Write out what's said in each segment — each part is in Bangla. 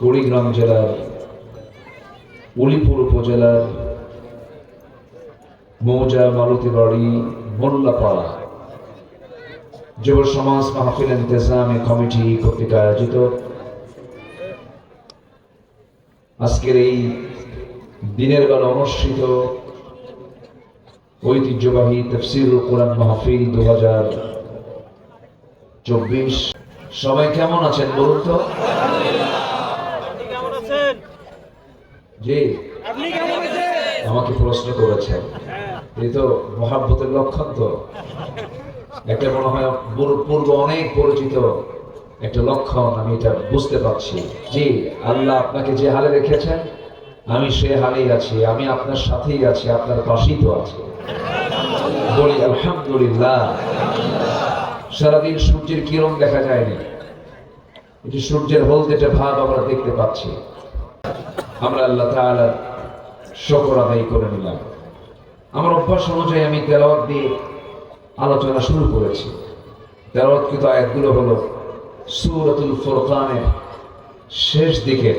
কুড়িগ্রাম জেলার উলিপুর উপজেলার মৌজা মালতীবাড়ি মোল্লাপাড়া যুব সমাজ মাহফিল ইন্তেজামী কমিটি কর্তৃক আয়োজিত আজকের এই দিনের বেলা অনুষ্ঠিত ঐতিহ্যবাহী তাফসীরুল কোরআন মাহফিল 2024। সবাই কেমন আছেন বলুন তো? জি, আমাকে প্রশ্ন করেছেন, এই তো মহাব্বতের লক্ষণ। তো একটা মনে হয় পূর্ব অনেক পরিচিত একটা লক্ষণ, আমি এটা বুঝতে পারছি। জি, আল্লাহ আপনাকে যে হালে রেখেছেন আমি সে হালেই আছি, আমি আপনার সাথেই আছি, আপনার পাশেই তো আছি। বলি আলহামদুলিল্লাহ। সারাদিন সূর্যের কিরণ দেখা যায়নি, এটি সূর্যের হলদেটে ভাব আমরা দেখতে পাচ্ছি। আমরা আল্লাহ তাআলার শুকর আদায় করে নিলাম। আমার অভ্যাস অনুযায়ী আমি তেলাওয়াত দিয়ে আলোচনা শুরু করেছি। তেলাওয়াতকৃত আয়াতগুলো হলো সূরাতুল ফুরকানের শেষ দিকে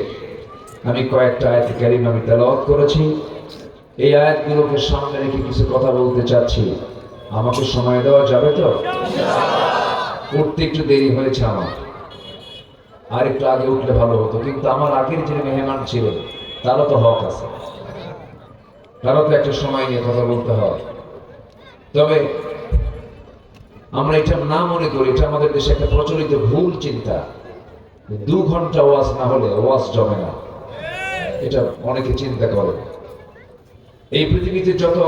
আমি কয়েকটা আয়াত কারিমা আমি তেলাওয়াত করেছি। এই আয়াতগুলোকে সামনে রেখে কিছু কথা বলতে চাচ্ছি। আমাকে সময় দেওয়া যাবে তো? উঠতে একটু দেরি হয়েছে আমার, আর একটু আগে উঠলে ভালো হতো, কিন্তু আমার আগের যে মেহমান ছিল তারও তো হক আছে, তারও তো একটা সময় নিয়ে কথা বলতে হয়। তবে আমরা এটা না মনে করি, এটা আমাদের দেশে একটা প্রচলিত ভুল চিন্তা, 2 ঘন্টা ওয়াজ না হলে ওয়াজ জমে না, এটা অনেকে চিন্তা করে। এই পৃথিবীতে যত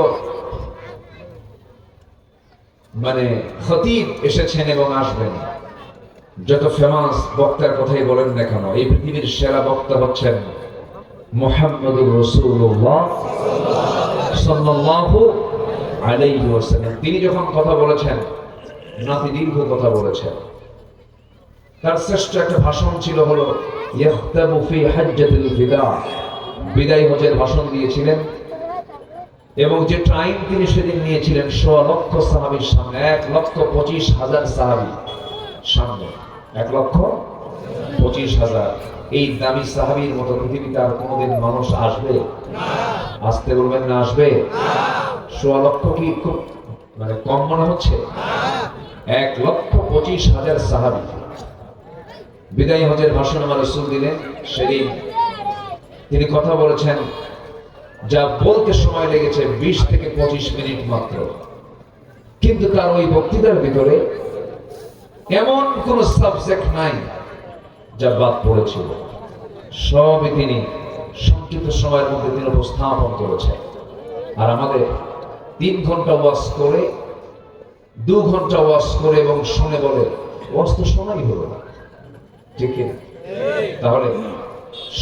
খতিব এসেছেন এবং আসবেন, যত ফেমাস বক্তার কথাই বলেন না কেন, এই পৃথিবীর সেরা বক্তা হচ্ছেন মুহাম্মদুর রাসূলুল্লাহ সাল্লাল্লাহু আলাইহি ওয়াসাল্লাম। তিনি যখন কথা বলেছেন, নাতি দীর্ঘ কথা বলেছেন। তার শ্রেষ্ঠ একটা ভাষণ ছিল হলো ইয়াখতাবু ফি হাজ্জাতুল বিদা, বিদায় হজের ভাষণ দিয়েছিলেন। এবং যে টাইম তিনি সেদিন নিয়েছিলেন 1.25 লক্ষ সাহাবীর সামনে, 1,25,000 সাহাবী সামনে, 1,25,000। এই দামি সাহাবীর মতো পৃথিবীতে আর কোনোদিন মানুষ আসবে? আসতে বলবেন না, আসবে? 1.25 লক্ষ কি খুব কম মনে হচ্ছে? 1,25,000 সাহাবী বিদায় হজের ভাষণ আমার রাসূল দিলেন। সেদিন তিনি কথা বলেছেন, যা বলতে সময় লেগেছে 20 থেকে 25 মিনিট মাত্র, কিন্তু তার ওই বক্তৃতার ভিতরে এমন কোন সাবজেক্ট নাই যা বাদ পড়েছিল। সবই তিনি সংক্ষিপ্ত সময়ের মধ্যে তিনি উপস্থাপন করেছেন। আর আমাদের 3 ঘন্টা ওয়াজ করে, 2 ঘন্টা ওয়াজ করে এবং শুনে বলে ওয়াজ তো শোনাই হলো না, ঠিক না? তাহলে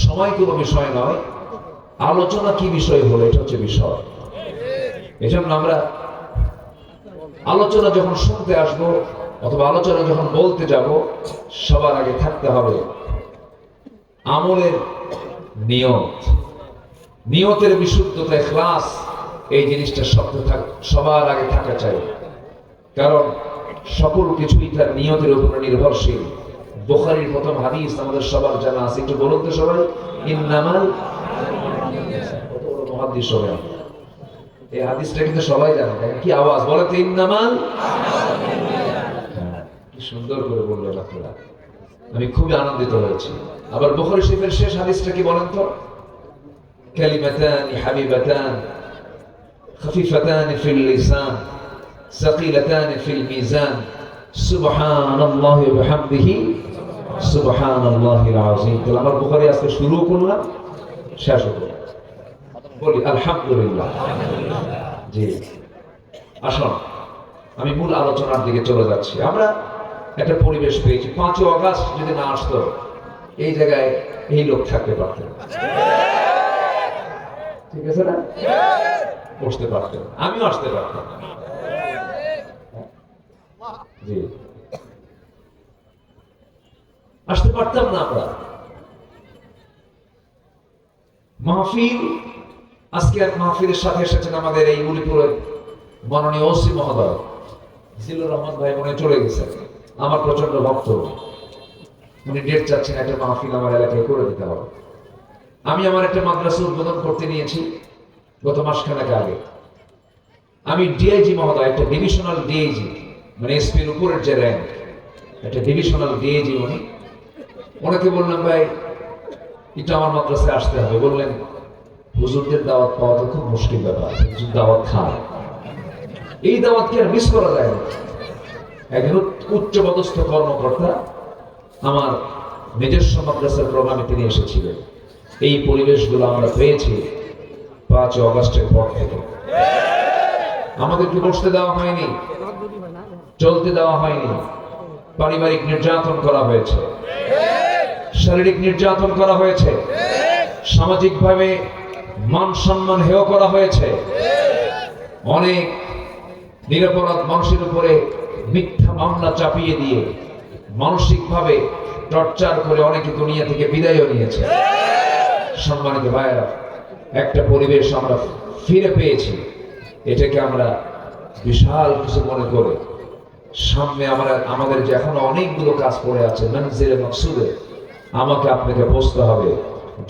সময় কোনো বিষয় নয়, আলোচনা কি বিষয় হলো এটা হচ্ছে বিষয়। এজন্য আমরা আলোচনা যখন শুনতে আসবো অথবা আলোচনা যখন বলতে যাব, সবার আগে থাকতে হবে আমলের নিয়ত, নিয়তের বিশুদ্ধতা, ইখলাস। এই জিনিসটা সবার আগে থাকা চাই, কারণ সকল কিছুই তার নিয়তের উপরে নির্ভরশীল। বুখারীর প্রথম হাদিস আমাদের সবার জানা আছে, একটু বলুন তো সবাই। ইন্নামাল, মুহাদ্দিস হবে, এই হাদিসটা কিন্তু সবাই জানে। কি আওয়াজ বলে তো, ইন্নামাল। কি সুন্দর করে বললেন আপনারা, আমি খুবই আনন্দিত হয়েছি। আবার বুখারী শরীফের শেষ হাদিসটা কি বলেন তো? কালিমাতানি হাবিবাতান খাফিফাতানি ফিল লিসান সাকিলাতানি ফিল মিজান সুবহানাল্লাহি ওয়া বিহামদিহি সুবহানাল্লাহিল আযীম। তাহলে আমার বুখারী আজকে শুরু করলাম, শেষ হলো, বলি আলহামদুলিল্লাহ। জি, আসুন আমি মূল আলোচনার দিকে চলে যাচ্ছি। আমরা একটা পরিবেশ পেয়েছি, 5 আগস্ট যদি না আসতো এই জায়গায় এই লোক থাকতে পারতেন, ঠিক আছে না? বসতে পারতেন, আমিও আসতে পারতাম। জি, আসতে পারতাম না আমরা। মাহফিল, আজকে এক মাহফিলের সাথে এসেছেন আমাদের এই উলিপুরের মাননীয় ওসি মহোদয় জিল্লুর রহমান ভাই, মনে চলে গেছেন, আমার প্রচন্ড ভক্ত। উনি ডেট চাচ্ছেন, একটা মাহফিল আমার এলাকায় করে দিতে হবে। আমি আমার একটা মাদ্রাসা উদ্বোধন করতে নিয়েছি গত মাসখানেক আগে। আমি ডিআইজি মহোদয়, একটা ডিভিশনাল ডিআইজি, মানে এসপির উপরের যে র্যাঙ্ক, একটা ডিভিশনাল ডিআইজি উনি, ওনাকে বললাম ভাই এটা আমার মাদ্রাসায় আসতে হবে। বললেন হুজুরদের দাওয়াত পাওয়া তো খুব মুশকিল ব্যাপার, হুজুর দাওয়াত খায়, এই দাওয়াত কি আর মিস করা যায় না। একজন উচ্চপদস্থ কর্মকর্তা আমার নিজস্ব মাদ্রাসার প্রোগ্রামে তিনি এসেছিলেন। এই পরিবেশগুলো আমরা পেয়েছি 5 অগস্টের পর থেকে। আমাদেরকে বসতে দেওয়া হয়নি, চলতে দেওয়া হয়নি, পারিবারিক নির্যাতন করা হয়েছে, শারীরিক নির্যাতন করা হয়েছে, সামাজিকভাবে মান সম্মান হেয় করা হয়েছে, অনেক নিরপরাধ মানুষের উপরে মিথ্যা মামলা চাপিয়ে দিয়ে মানসিকভাবে টর্চার করে অনেকে দুনিয়া থেকে বিদায়ও নিয়েছে। সম্মানিত ভাইয়েরা, একটা পরিবেশ আমরা ফিরে পেয়েছি, এটাকে আমরা বিশাল কিছু মনে করে সামনে আমাদের যে এখনো অনেকগুলো কাজ পড়ে আছে মনজিলে মকসুদে, আমাকে আপনাকে বসতে হবে।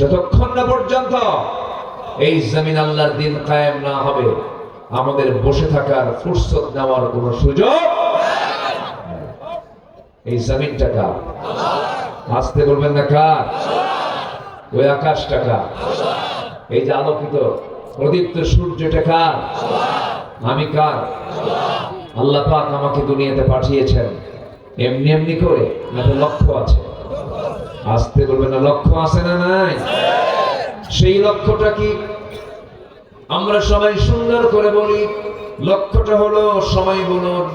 যতক্ষণ না পর্যন্ত এই জমিন আল্লাহর দিন কায়েম না হবে, আমাদের বসে থাকার ফুরসত নেওয়ার কোনো সুযোগ। এই জমিনটা কার? আসতে বলবেন না কার? ওই আকাশটা কার? এই যে আলোকিত প্রদীপ্ত সূর্যটা কার? আমি কার? আল্লাহ পাক আমাকে দুনিয়াতে পাঠিয়েছেন এমনি এমনি করে, নাকি লক্ষ্য আছে? আসতে বলবেন না, লক্ষ্য আছে না নাই? সেই লক্ষ্যটা কি? আমরা সবাই সুন্দর করে বলি, লক্ষ্যটা হলো, সবাই বলুন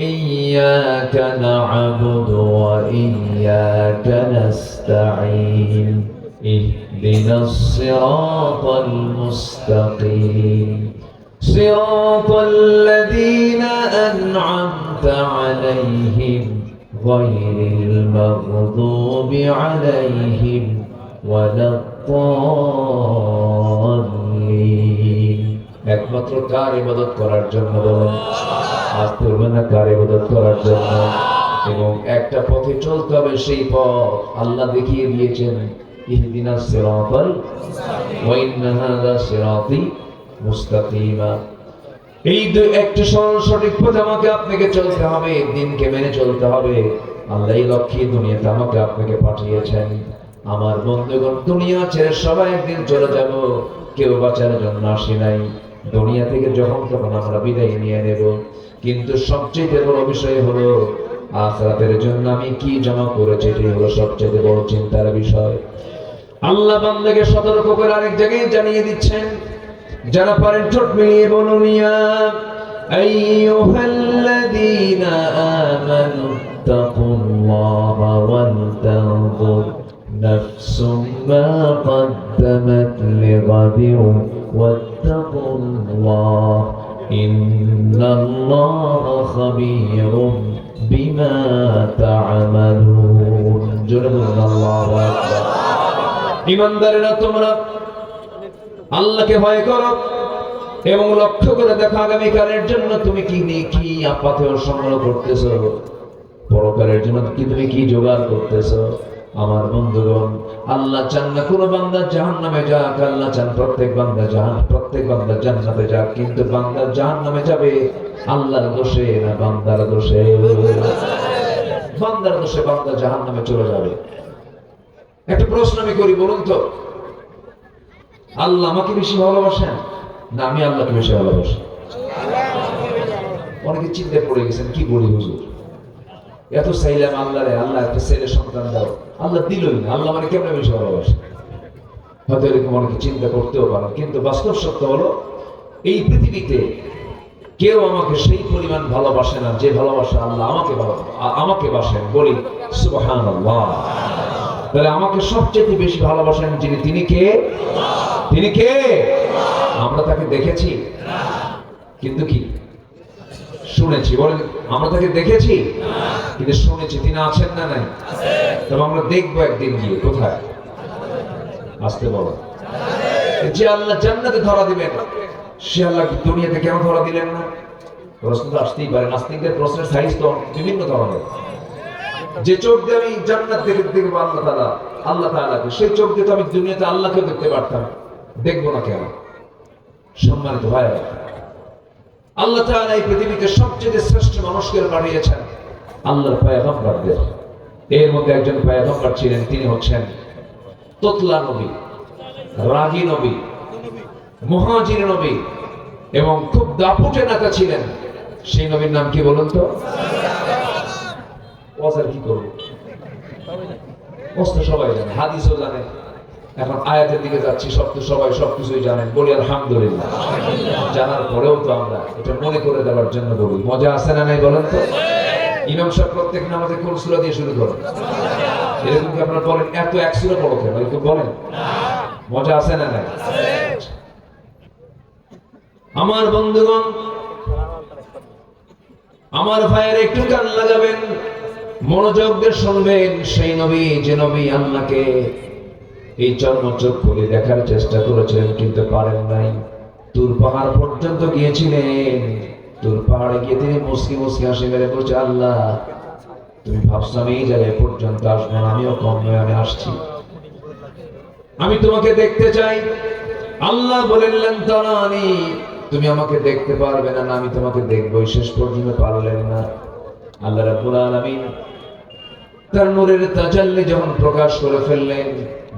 ইয়্যাকা না'বুদু ওয়া ইয়্যাকা নাস্তাঈন ইহদিনাস সিরাতাল মুস্তাকিম সিরাতাল লাযীনা আন'আমতা আলাইহিম গায়রিল মাগদুবি আলাইহিম ওয়ালাদ-দাল্লিন। একমাত্র কার ইবাদত করার জন্য বলেন? আসতে বলবেন না, কার ইবাদত করার জন্য। এবং একটা পথে চলতে হবে, সেই পথ আল্লাহ দেখিয়ে দিয়েছেন, ইহদিনাস সিরাতাল ওয়া ইন্না হাযা সিরাতি মুস্তাকিমা। এই একটা সঠিক পথে আমাকে আপনাকে চলতে হবে, দিনকে মেনে চলতে হবে। আল্লাহ এই লক্ষ্যে দুনিয়াতে আমাকে আপনাকে পাঠিয়েছেন। আমার বন্ধুগণ, দুনিয়া ছেড়ে সবাই একদিন চলে যাব, কেউ বাঁচার জন্য আসি নাই। দুনিয়া থেকে যখন তখন আমরা বিদায় নিয়ে নেব, কিন্তু সবচেয়ে বড় বিষয় হলো আখিরাতের জন্য আমি কি জমা করেছি, এটাই হলো সবচেয়ে বড় চিন্তার বিষয়। আল্লাহ বান্দাকে সতর্ক করে আরেক জায়গায় জানিয়ে দিচ্ছেন, যারা পারেন ঠোঁট মিলিয়ে বলুন, ইয়া আইয়ুহাল্লাযীনা আমানু তাকুল্লাহা ওয়াল তানজুর নাফসুম মা কদ্দামাত লিগাদিন ওয়াত্তাকুল্লাহ ইন্নাল্লাহা খাবীরুম বিমা তা'মালুন। জোরে বলুন আল্লাহু আকবার। ঈমানদারেরা, তোমরা আল্লাহকে ভয় করো এবং লক্ষ্য করে দেখো আগামীকালের জন্য তুমি কি আপাতত সংগ্রহ করতেছো, পরকালের জন্য তুমি কি জোগাড় করতেছো। আমার বন্ধুগণ, আল্লাহ চান না কোনো বান্দা জাহান্নামে যাক, আল্লাহ চান প্রত্যেক বান্দা জান্নাতে যাক। কিন্তু বান্দা জাহান্নামে যাবে আল্লাহর দোষে না বান্দার দোষে? বান্দার দোষে বান্দা জাহান্নামে চলে যাবে। একটা প্রশ্ন আমি করি, বলুন তো, আল্লাহ আমাকে বেশি ভালোবাসেন না আমি আল্লাহকে বেশি ভালোবাসি? অনেকে চিন্তায় পড়ে গেছেন, কি বলি হুজুর, এত চাইলাম আল্লাহরে, আল্লাহ একটা ছেলে সন্তান দাও, আল্লাহ দিলই না, আল্লাহ মানে কেমন বেশি ভালোবাসে? হয়তো এরকম অনেকে চিন্তা করতেও পারেন, কিন্তু বাস্তব সত্য হলো এই পৃথিবীতে কেউ আমাকে সেই পরিমাণ ভালোবাসে না যে ভালোবাসা আল্লাহ আমাকে বাসেন। বলি সুবহানাল্লাহ। তাহলে আমাকে সবচেয়ে বেশি ভালোবাসেন যিনি, তিনি কে? তিনি কে? আমরা তাকে দেখেছি কিন্তু কি শুনেছি? বলেন, আমরা তাকে দেখেছি কিন্তু শুনেছি তিনি আছেন না নাই? তবে আমরা দেখবো একদিন গিয়ে কোথায়? আসতে বলো। যে আল্লাহ জান্নাতে ধরা দিবেন, সে আল্লাহ দুনিয়াতে কেন ধরা দিলেন না? প্রশ্ন তো আসতেই পারে। নাস্তিকদের প্রশ্নের সাইজ তো বিভিন্ন ধরনের। যে চোখ দিয়ে আমি জান্নাত দেখবো আল্লাহ তাআলাকে, সেই চোখ দিয়ে তো আমি দুনিয়াতে আল্লাহকে দেখতে পারতাম, দেখবো না কেন? সম্মানিত ভাইরা, আল্লাহ তাআলা এই পৃথিবীতে সবচেয়ে শ্রেষ্ঠ মানুষকে পাঠিয়েছেন আল্লাহর পয়গম্বরদের। এর মধ্যে একজন পয়গম্বর ছিলেন, তিনি হচ্ছেন তোতলা নবী, রাগী নবী, মুহাজির নবী এবং খুব দাপুটে নেতা ছিলেন। সেই নবীর নাম কি বলুন তো? ওয়াজের কি করব? ওয়াজ তো সবাই জানে, হাদিসও জানে, এখন আয়াতের দিকে যাচ্ছি, সব তো সবাই সবকিছুই জানেন, বলি আলহামদুলিল্লাহ। জানার পরেও তো আমরা এটা মনে করে দেওয়ার জন্য বলি। মজা আছে না নাই বলেন তো? ইমাম সাহেব প্রত্যেক নামাজে কোন সূরা দিয়ে শুরু করেন? এরকম কি আপনারা বলেন এত এক সূরা পড়ো কেন? এরকম বলেন? মজা আছে না নাই? আমার বন্ধুগণ, আমার ভাইয়ের একটু কান লাগাবেন, মনোযোগ দিয়ে শুনবেন। সেই নবী, যে নবী আল্লাহকে এই চর্মচোখ খুলে দেখার চেষ্টা করেছিলেন কিন্তু পারেন নাই, তুর পাহাড় পর্যন্ত গিয়েছিলেন। তুর পাহাড়ে গিয়ে তিনি মুসকি মুসকি হাসি মেরে বলছে, আল্লাহ তুমি ভাবছো আমি এই জায়গায় পর্যন্ত আসবো না, আমিও কম নয়, আমি আসছি, আমি তোমাকে দেখতে চাই। আল্লাহ বললেন, তারানি, তুমি আমাকে দেখতে পারবে না, আমি তোমাকে দেখবো। শেষ পর্যন্ত পারলেন না। আল্লাহ রাব্বুল আলামিন তার নূরের তাজাল্লি যখন প্রকাশ করে ফেললেন,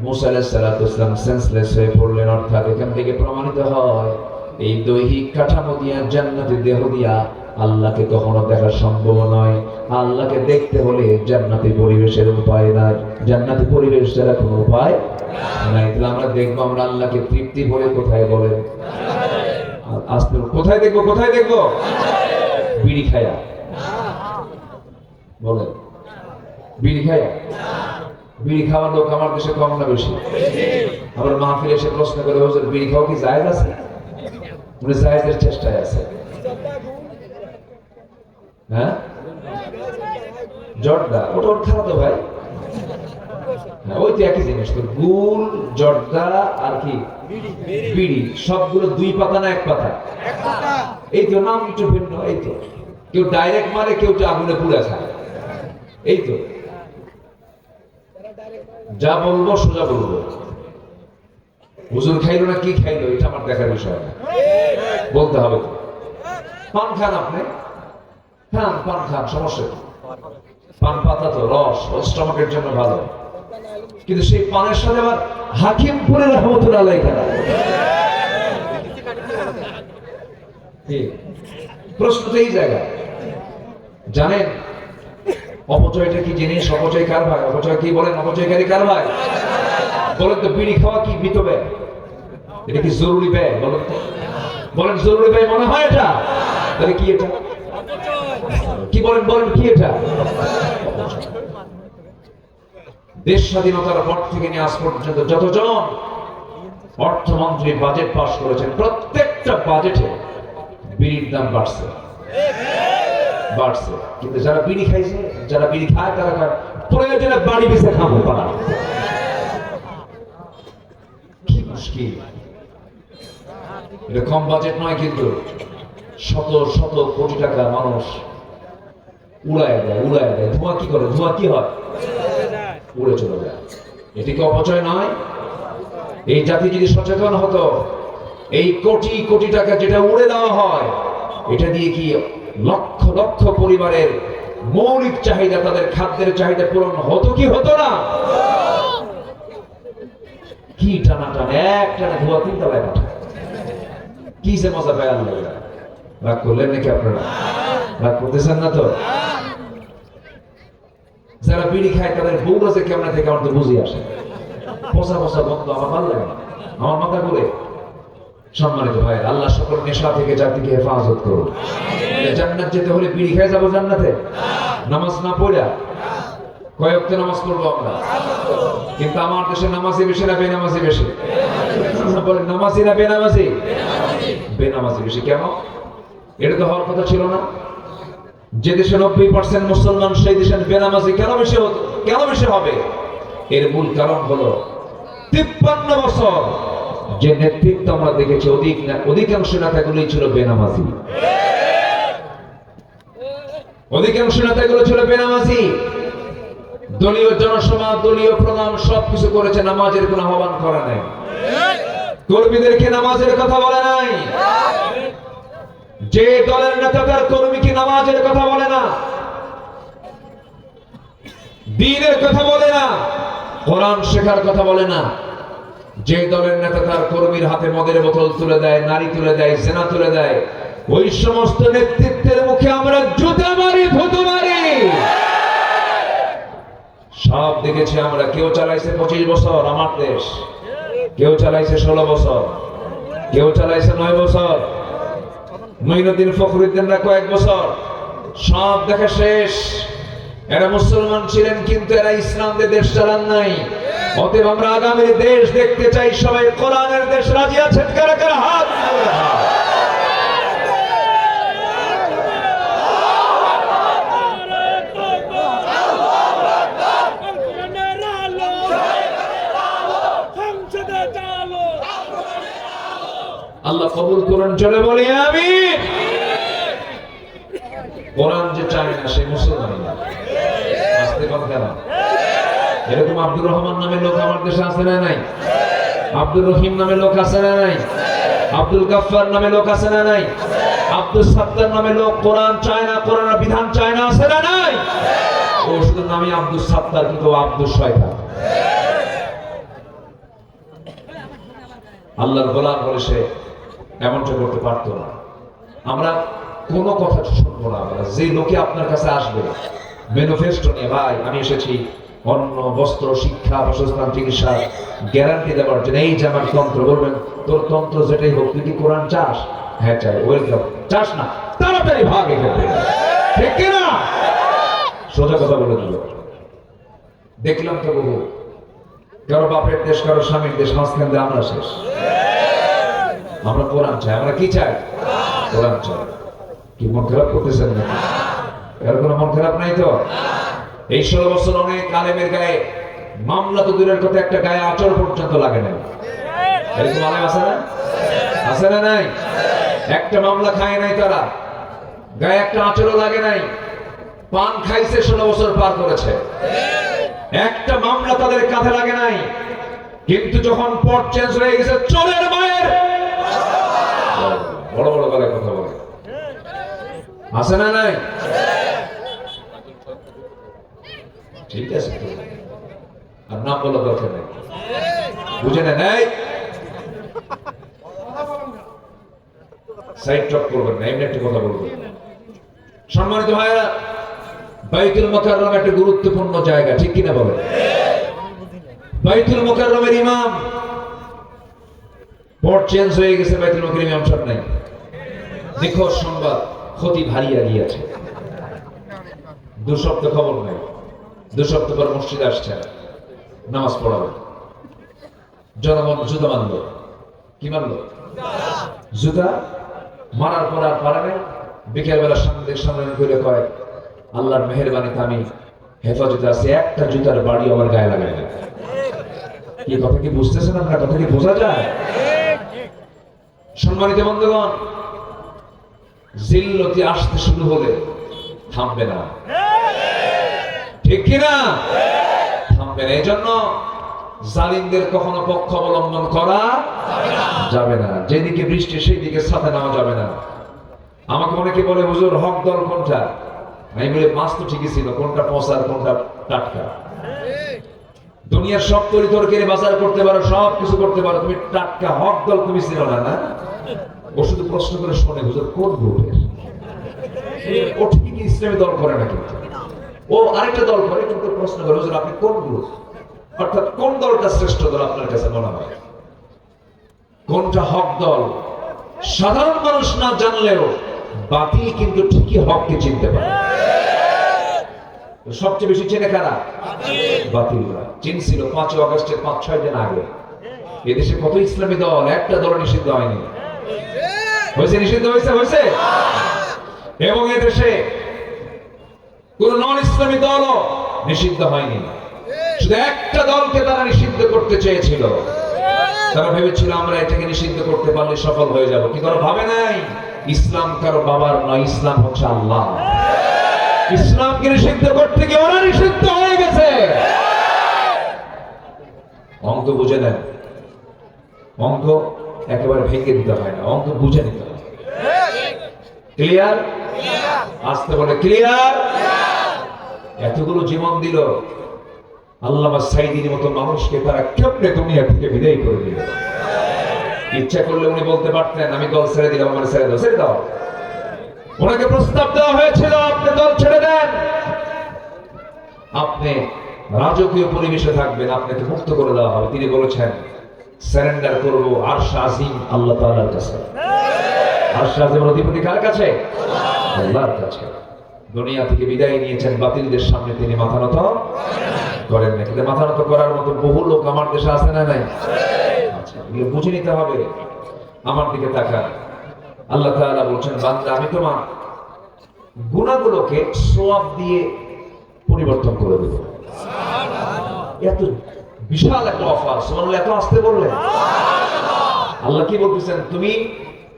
মুসা আলাইহিস সালাতু ওয়াস সালাম সেন্সলেস হয়ে পড়লেন। অর্থাৎ এখান থেকে প্রমাণিত হয় এই দৈহিক কাঠামো দিয়া, জান্নাতি দেহ দিয়া আল্লাহকে কখনো দেখা সম্ভব নয়। আল্লাহকে দেখতে হলে জান্নাতি পরিবেশের উপায় নাই, জান্নাতি পরিবেশ ছাড়া কোনো উপায় নাই। তাহলে আমরা দেখবো আমরা আল্লাহকে তৃপ্তি ভরে কোথায় বলেন? আসতে কোথায় দেখবো? কোথায় দেখবো? বিড়ি খায়া বলেন, বিড়ি খায়া। বিড়ি খাওয়ার লোক আমার দেশে কম না বেশি? আবার মাহফিলে এসে প্রশ্ন করে, হুজুর বিড়ি খাওয়া কি জায়েজ আছে? উনি জায়েজের চেষ্টায় আছে। হ্যাঁ, জর্দা ওটা ওর খাওয়া তো ভাই, ওই তো একই জিনিস তো। গুল, জর্দা আর কি বিড়ি, সবগুলো দুই পাতা না এক পাতা? এই তো, নাম একটু ভিন্ন। এই তো, কেউ ডাইরেক্ট মারে, কেউ আগুনে পুড়ে খায়। এই তো, যা বলবো সোজা বলবো। হুজুর খাইলো না কি খাইলো এটা আমার দেখার বিষয় না, বলতে হবে। পান খান, আপনি খান, পান খান, সমস্যা কি? পান পাতা তো রস, স্টমাকের জন্য ভালো, কিন্তু সেই পানের সাথে আবার হাকিমপুরের রহমতুল্লাহ আলাইহি খানা। প্রশ্ন তো এই জায়গায়। জানেন অপচয়টা কি জিনিস? অপচয় কার ভাই? অপচয় কি বলেন? অপচয়কারী কার ভাই বলেন তো? বিড়ি খাওয়া কি মৃত ব্যয়? এটা কি জরুরি ব্যয়? বলেন তো, বলেন জরুরি ব্যয় মনে হয় এটা? তাহলে কি এটা? কি বলেন? বলেন কি এটা? দেশ স্বাধীনতার পর থেকে নিয়ে আজ পর্যন্ত যতজন অর্থমন্ত্রী বাজেট পাস করেছেন, প্রত্যেকটা বাজেটে বিড়ির দাম বাড়ছে, বাড়ছে। কিন্তু যারা বিড়ি খাইছে, যারা বিড়ি খায়, তারা প্রয়োজনে বাড়ি বেঁচে খাবো পারা। কি মুশকিল! এটা কম বাজেট নয়, কিন্তু শত শত কোটি টাকা মানুষ উড়ায় দেয়, উড়ায় দেয়। ধোঁয়া কি করে? ধোঁয়া কি হয়? উড়ে চলে যায়। এটি কি অপচয় নয়? এই জাতি যদি সচেতন হতো, এই কোটি কোটি টাকা যেটা উড়ে দেওয়া হয়, এটা দিয়ে কি লক্ষ লক্ষ পরিবারের মৌলিক চাহিদা, তাদের খাদ্যের চাহিদা পূরণ হতো কি হতো না? কি টানা টানে, এক টানা ধোয়া তিন তলায় পাঠা। কি সে মজা পায় আল্লাহ? রাগ করলেন নাকি আপনারা? রাগ করতেছেন না তো? যারা বিড়ি খায় তাদের বউরা যে কেমন থেকে আমার তো বুঝে আসে। পোষা পোষা বন্ধ আমার ভালো লাগে না, আমার মাথা ঘুরে। সম্মানিত ভাই, আল্লাহ সকল নেশা থেকে জাতিকে হেফাজত করুন। জান্নাত যেতে হলে বিড়ি খেয়ে যাবো জান্নাতে? নামাজ না পড়া কয় ওয়াক্ত নামাজ পড়বো আমরা? কিন্তু আমার দেশে নামাজি বেশি না বেনামাজি বেশি? বলেন নামাজি না বেনামাজি? বেনামাজি বেশি। কেন? এটা তো হওয়ার কথা ছিল না। যে দেশে 90% মুসলমান, সেই দেশে বেনামাজি কেন বেশি হতো? কেন বেশি হবে? এর মূল কারণ হলো 53 বছর যে নেতৃত্ব আমরা দেখেছি, অধিকাংশ নেতাগুলোই ছিল বেনামাজি। অধিকাংশ নেতাগুলো ছিল বেনামাজি। দলীয় জনসভা, দলীয় প্রোগ্রাম সবকিছু করেছে, নামাজের কোনো আহ্বান করে নাই। কর্মীদেরকে নামাজের কথা বলে নাই। যে দলের নেতা তার কর্মীকে নামাজের কথা বলে না, দ্বীনের কথা বলে না, কোরআন শেখার কথা বলে না। যে দলের নেতা তার কর্মীর হাতে মদের বোতল তুলে দেয়, নারী তুলে দেয়, জেনা তুলে দেয়, ওই সমস্ত নেতৃত্বের মুখে আমরা জুতা মারি, থুতু মারি। সব দেখেছি আমরা। কেউ চালাইছে 25 বছর আমার দেশ, কেউ চালাইছে 16 বছর, কেউ চালাইছে 9 বছর, মঈনুদ্দিন ফখরুদ্দিনরা কয়েক বছর। সব দেখা শেষ। এরা মুসলমান ছিলেন কিন্তু এরা ইসলাম দিয়ে দেশ চালান নাই। অতএব আমরা আগামী দেশ দেখতে চাই, সবাই কোরআনের দেশ রাজি আছেন? কারা কারা হাত? আল্লাহ কবুল করুন, চলে বলি আমিন। কোরআন যে চায় না সে মুসলমান না। আসতে কথা কেন? এরকম আব্দুর রহমান নামের লোক আমার দেশে আছে না নাই? আব্দুর রহিম নামে লোক আছে না নাই? আব্দুল গাফফার নামে লোক আছে না নাই? আব্দুল সাত্তার নামে লোক কোরআন চায় না, কোরআনের বিধান চায় না, আছে না নাই? ও শুধু নামে আব্দুল সাত্তার, কিন্তু আব্দুল শয়তান। আল্লাহর গোলাম বলে সে এমনটা করতে পারতো না। আমরা কোনো কথা শুনবো না। যে লোকে আপনার কাছে আসবে ম্যানিফেস্টো নিয়ে, ভাই আমি এসেছি অন্ন, বস্ত্র, শিক্ষা, বাসস্থান, চিকিৎসা গ্যারান্টি দেওয়ার জন্য, এই যে আমার তন্ত্র, বলবেন তোর তন্ত্র যেটাই হোক, তুই কি কোরআন চাস? হ্যাঁ চাই। ওয়েলকাম। চাস না, তাড়াতাড়ি ভাগ এখানে, ঠিক কিনা? সোজা কথা বলে দিল। দেখলাম তো বহু, কারো বাপের দেশ, কারো স্বামীর দেশ, মাঝখান দিয়ে আমরা শেষ। আমরা কোরআন চাই। আমরা কি চাই? কোরআন চাই। কি মন খারাপ করতেছেন নাকি? এর কোনো মন খারাপ নাই তো? এই 16 বছর অনেক আলেমের গায়ে মামলা তো দূরের কথা, একটা গায়ে আচর পর্যন্ত লাগে না। এরকম আলেম আছে না? আছে না নাই? একটা মামলা খায় নাই তারা, গায়ে একটা আচরও লাগে নাই। পান খাইছে, 16 বছর পার করেছে, একটা মামলা তাদের কাঁধে লাগে নাই। কিন্তু যখন পট চেঞ্জ হয়ে গেছে, চোরের মায়ের বড় বড় গলায় কথা বলে, আছে না নাই? ঠিক আছে, আর নাম বলা দরকার নেই, বুঝে নেন। সাইড টক করবেন না, এমনি একটা কথা বলবেন। সম্মানিত ভাইরা, বাইতুল মুকাররম একটা গুরুত্বপূর্ণ জায়গা, ঠিক কিনা বলেন? বাইতুল মুকাররমের ইমাম, পট চেঞ্জ হয়ে গেছে, বাইতুল মুকাররমের ইমাম সব নাই। নিখোঁজ সংবাদ, খতিব হারিয়ে গিয়েছে, 2 সপ্তাহ খবর নাই। 2 সপ্তাহ পর মসজিদে আসছে, নামাজ পড়াবে। জনগণ জুতা মারলো। কি মারলো? জুতা মারার পর আর পারে নাই। বিকেল বেলা সামনে করে কয়, আল্লাহর মেহেরবানিতে আমি হেফাজতে আছি, একটা জুতার বাড়ি আমার গায়ে লাগায় না। কি কথা কি বুঝতেছেন আপনার? কথা কি বোঝা যায়? সম্মানিত বন্ধুগণ, জিল্লতি আসতে শুরু হলে থামবে না, ঠিক কিনা? থামবে না। এই জন্য জালিমদের কখনো পক্ষ অবলম্বন করা যাবে না। যেদিকে বৃষ্টি সেই দিকে সাথে নেওয়া যাবে না। আমাকে অনেকে বলে, হুজুর হক দল কোনটা? আমি বলি, মাছ তো ঠিকই ছিল, কোনটা পচার কোনটা টাটকা। দুনিয়ার সব তরিতরকারি বাজার করতে পারো, সব কিছু করতে পারো, তুমি টাটকা হক দল তুমি ছিল না। না, ও শুধু প্রশ্ন করে শোনে, হুজুর কোন গ্রুপের? ও ঠিকই ইসলামী দল করে না, কিন্তু ও আরেকটা দল করে, কিন্তু প্রশ্ন করে, হুজুর আপনি কোন গ্রুপ? অর্থাৎ কোন দলটা শ্রেষ্ঠ দল আপনার কাছে মনে হয়? কোনটা হক দল? সাধারণ মানুষ না জানলেও বাতিল কিন্তু ঠিকই হককে চিনতে পারে। সবচেয়ে বেশি চেনে কারা? বাতিলরা। চিনছিল 5 আগস্টের 5-6 দিন আগে। এদেশে কত ইসলামী দল, একটা দল নিষিদ্ধ হয়নি। হয়েছে? নিষিদ্ধ হয়েছে। এবং এদেশে কোন নন ইসলামী দলও নিষিদ্ধ হয়নি। শুধু একটা দলকে তারা নিষিদ্ধ করতে চেয়েছিল। তারা ভেবেছিল আমরা এটাকে নিষিদ্ধ করতে পারলে সফল হয়ে যাব। কি করে? ভাবে নাই ইসলাম কারো বাবার নয়, ইসলাম হচ্ছে আল্লাহ। ইসলামকে নিষিদ্ধ করতে গিয়ে ওরা নিষিদ্ধ হয়ে গেছে। অঙ্ক বুঝে নেন, অঙ্ক একেবারে ভেঙে দিতে হয় না, অঙ্ক বুঝে নিতে হয়। ক্লিয়ার? আসতে বলে ক্লিয়ার। এতগুলো জীবন দিল আল্লামা সাইদির মতো মানুষকে, তারা কেমনে দুনিয়া থেকে বিদায় করে দিল। ইচ্ছা করলে উনি বলতে পারতেন আমি দল ছেড়ে দিলাম, আমার ছেড়ে দাও, ছেড়ে দাও। ওনাকে প্রস্তাব দেওয়া হয়েছিল আপনি দল ছেড়ে দেন, আপনি রাজকীয় পরিবেশে থাকবেন, আপনাকে মুক্ত করে দেওয়া হবে। তিনি বলেছেন সারেন্ডার করবো আরশ আজিম আল্লাহ তাআলার কাছে। আরশ আজিমের অধিপতি কার কাছে? আল্লাহর কাছে। দুনিয়া থেকে বিদায় নিয়েছেন, বাতিলদের সামনে তিনি মাথা নত করেন না। কিন্তু মাথা নত করার মতো বহু লোক আমার দেশে আছে না নাই? আচ্ছা, এগুলো বুঝে নিতে হবে। আমার দিকে তাকান, আল্লাহ তাআলা বলছেন বান্দা আমি তোমার গুনাহগুলোকে সওয়াব দিয়ে পরিবর্তন করে দেব। এত বিশাল একটা অফার, সুবহানাল্লাহ, এত আসতে বললেন। আল্লাহ কি বলতেছেন? তুমি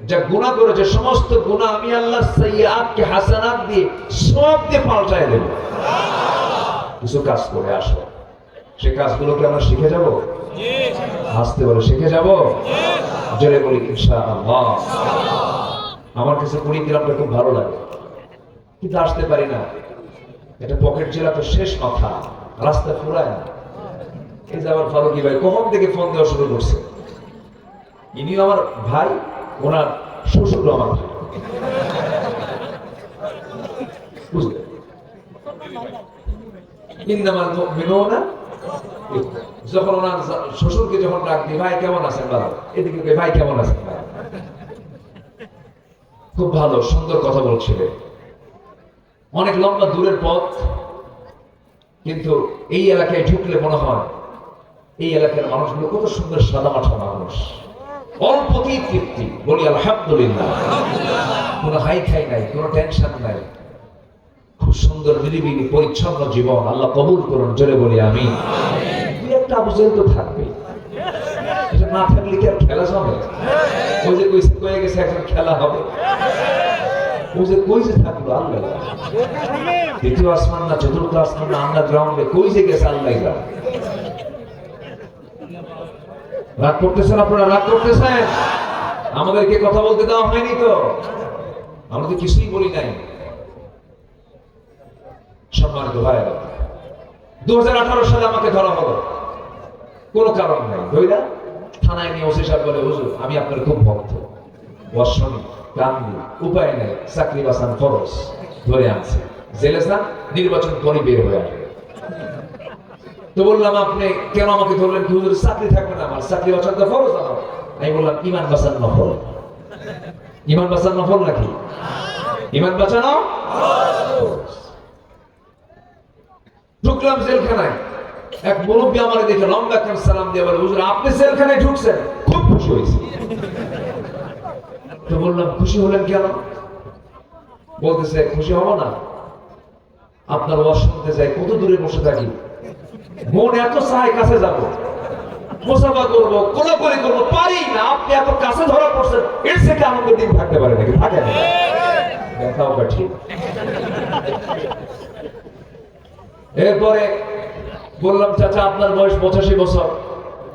যা গুনাহ করেছো সমস্ত গুনাহ আমি আল্লাহ সাইয়্যাতকে হাসানাত দিয়ে সওয়াব দিয়ে পাল্টায় দেব। কিছু কাজ করে আসো, সেই কাজগুলোকে আমরা শিখে যাব। জি, আসতে বলে শিখে যাব। জি, জোরে বলি ইনশাআল্লাহ। আমার কাছে কুড়িগ্রামটা খুব ভালো লাগে, কিন্তু আসতে পারি না। এটা পকেট জেলা তো শেষ কথা, রাস্তা ফুরায় না। এই যে আমার ফারুকি ভাই কখন থেকে ফোন দেওয়া শুরু করছে। ইনিও আমার ভাই, ওনার শ্বশুর আমার ভাই, বুঝলেন? ইন্নামাল মুমিনুনা, যখন ওনার শ্বশুরকে যখন ডাক দিই ভাই কেমন আছেন বাবা, এদিকে ভাই কেমন আছেন বাবা, খুব ভালো সুন্দর কথা বলছিলেন। অনেক লম্বা দূরের পথ, কিন্তু এই এলাকায় ঢুকলে মনে হয় এই এলাকার মানুষগুলো কত সুন্দর সাদামাঠা মানুষ, অল্পতেই তৃপ্তি। বলি আলহামদুলিল্লাহ। কোনো হাই খাই নাই, কোনো টেনশন নাই, খুব সুন্দর নিরিবিলি পরিচ্ছন্ন জীবন। আল্লাহ কবুল করুন, জোরে বলি আমিন। দুই একটা আবু জেহেল তো থাকবে, এটা না থাকলে কি আর খেলা জমে? ওই যে কয়ে গেছে এখন খেলা হবে, ওই যে কই যে থাকলো আল্লাহ, তৃতীয় আসমান না চতুর্থ আসমান না আন্ডারগ্রাউন্ডে কই যে গেছে আল্লাহ। রাগ করতেছেন আপনারা? রাগ করতেছেন? আমাদেরকে কথা বলতে দেওয়া হয়নি তো, আমরা তো কিছুই বলি নাই। সম্মানিত ভাইরা, 2018 সালে আমাকে ধরা হলো, কোনো কারণ নাই। ধইরা থানায় নিয়ে ওসি সাহেব বলে হুজুর আমি আপনার খুব ভক্ত, বর্ষণী কান্দি, উপায় নেই, চাকরি বাঁচান ফরজ, ধরে আনছে। জেলে যান, নির্বাচন পরে বের হয়ে আসবে। তো বললাম আপনি কেন আমাকে ধরলেন? কি হুজুর চাকরি থাকবে না আমার, চাকরি বাঁচান তো ফরজ আমার। আমি বললাম ইমান বাঁচান নফল। ইমান বাঁচান নফল নাকি? ইমান বাঁচানো ফরজ। ঢুকলাম জেলখানায়, এক মুরব্বী আমার দেখে লম্বা করে সালাম দিয়ে বলে হুজুর আপনি জেলখানায় ঢুকছেন, খুব খুশি হয়েছি। তো বললাম খুশি হলেন কেন? বলতেছে খুশি হব না, আপনার ওয়াজ শুনতে যাই, কত দূরে বসে থাকি, মন এত চায় কাছে যাব, মোসাফা করবো, কোলাকুলি করবো, পারি না। আপনি এত কাছে ধরা পড়ছেন, এর থেকে আনন্দের দিন থাকতে পারে নাকি? থাকে না। দেখাও ঠিক। এরপরে বললাম চাচা আপনার বয়স 85 বছর,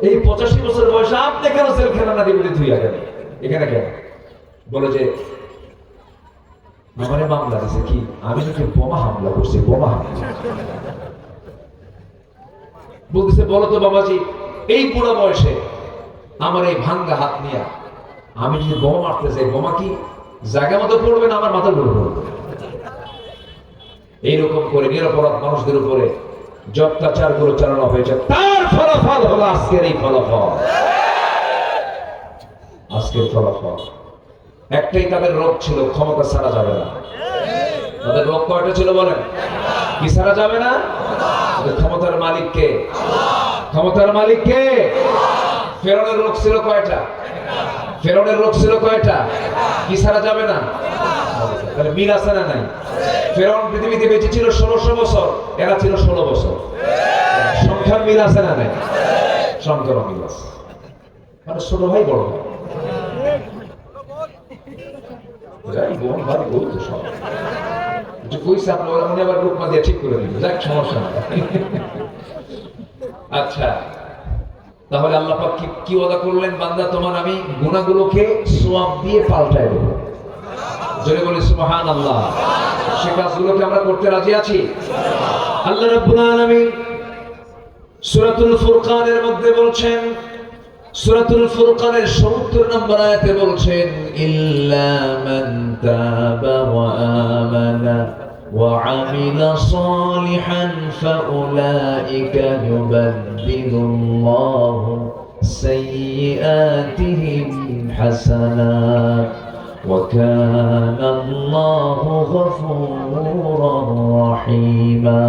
এই 85 বছর বয়সে আপনি কেন জেলখানা না দিবি তুই আগে এখানে কেন? বলে যে আমারে মামলা দিছে, কি আমি নাকি বোমা হামলা করছি, বোমা হামলা। বলতেছে বলো তো বাবাজি, এই বুড়া বয়সে আমার এই ভাঙ্গা হাত নিয়ে আমি যদি বোমা মারতে চাই, বোমা কি জায়গা মতো পড়বে না আমার মাথার উপরে পড়বে? এইরকম করে নিরপরাধ মানুষদের উপরে যে অত্যাচার গুলো চালানো হয়েছে, তার ফলাফল হলো আজকের এই ফলাফল। আজকের ফলাফল একটাই, তাদের রোগ ছিল ক্ষমতা ছাড়া যাবে না। তাদের রোগ কয়টা ছিল বলেন? কি ছাড়া যাবে না? ক্ষমতার মালিক কে? ক্ষমতার মালিক কে? ফেরাউনের রোগ ছিল কয়টা? ফেরাউনের রোগ ছিল কয়টা? কি ছাড়া যাবে না? তাহলে মিল আছে না নাই? ফেরাউন পৃথিবীতে বেঁচে ছিল 1600 বছর, এরা ছিল 16 বছর। সংখ্যার মিল আছে না নাই? সংখ্যার মিল আছে, মানে ছোট ভাই বড় ভাই। যাই বোন ভাই বলতো সব যে কইছে আপনি উনি আবার রূপমা দিয়ে ঠিক করে দিল, যাক সমস্যা নাই। আচ্ছা, তাহলে আল্লাহ পাক কি ওয়াদা করলেন? বান্দা তোমার আমি গুনাহগুলোকে সওয়াব দিয়ে পাল্টায় দেব। জোরে বলি সুবহানাল্লাহ। সে কাজগুলোকে আমরা করতে রাজি আছি। আল্লাহ রাব্বুল আলামিন সূরাতুল ফুরকানের মধ্যে বলছেন, সূরাতুল ফুরকানের ৭০ নম্বর আয়াতে বলছেন, ইল্লা মান তাবা ওয়া আমানা ওয়া আমিলা সালিহান ফাউলাইকা ইউবাদদিলুল্লাহু সাইয়্যাতিহিম হাসানাত ওয়া কানা আল্লাহু গফুরার রহিমা।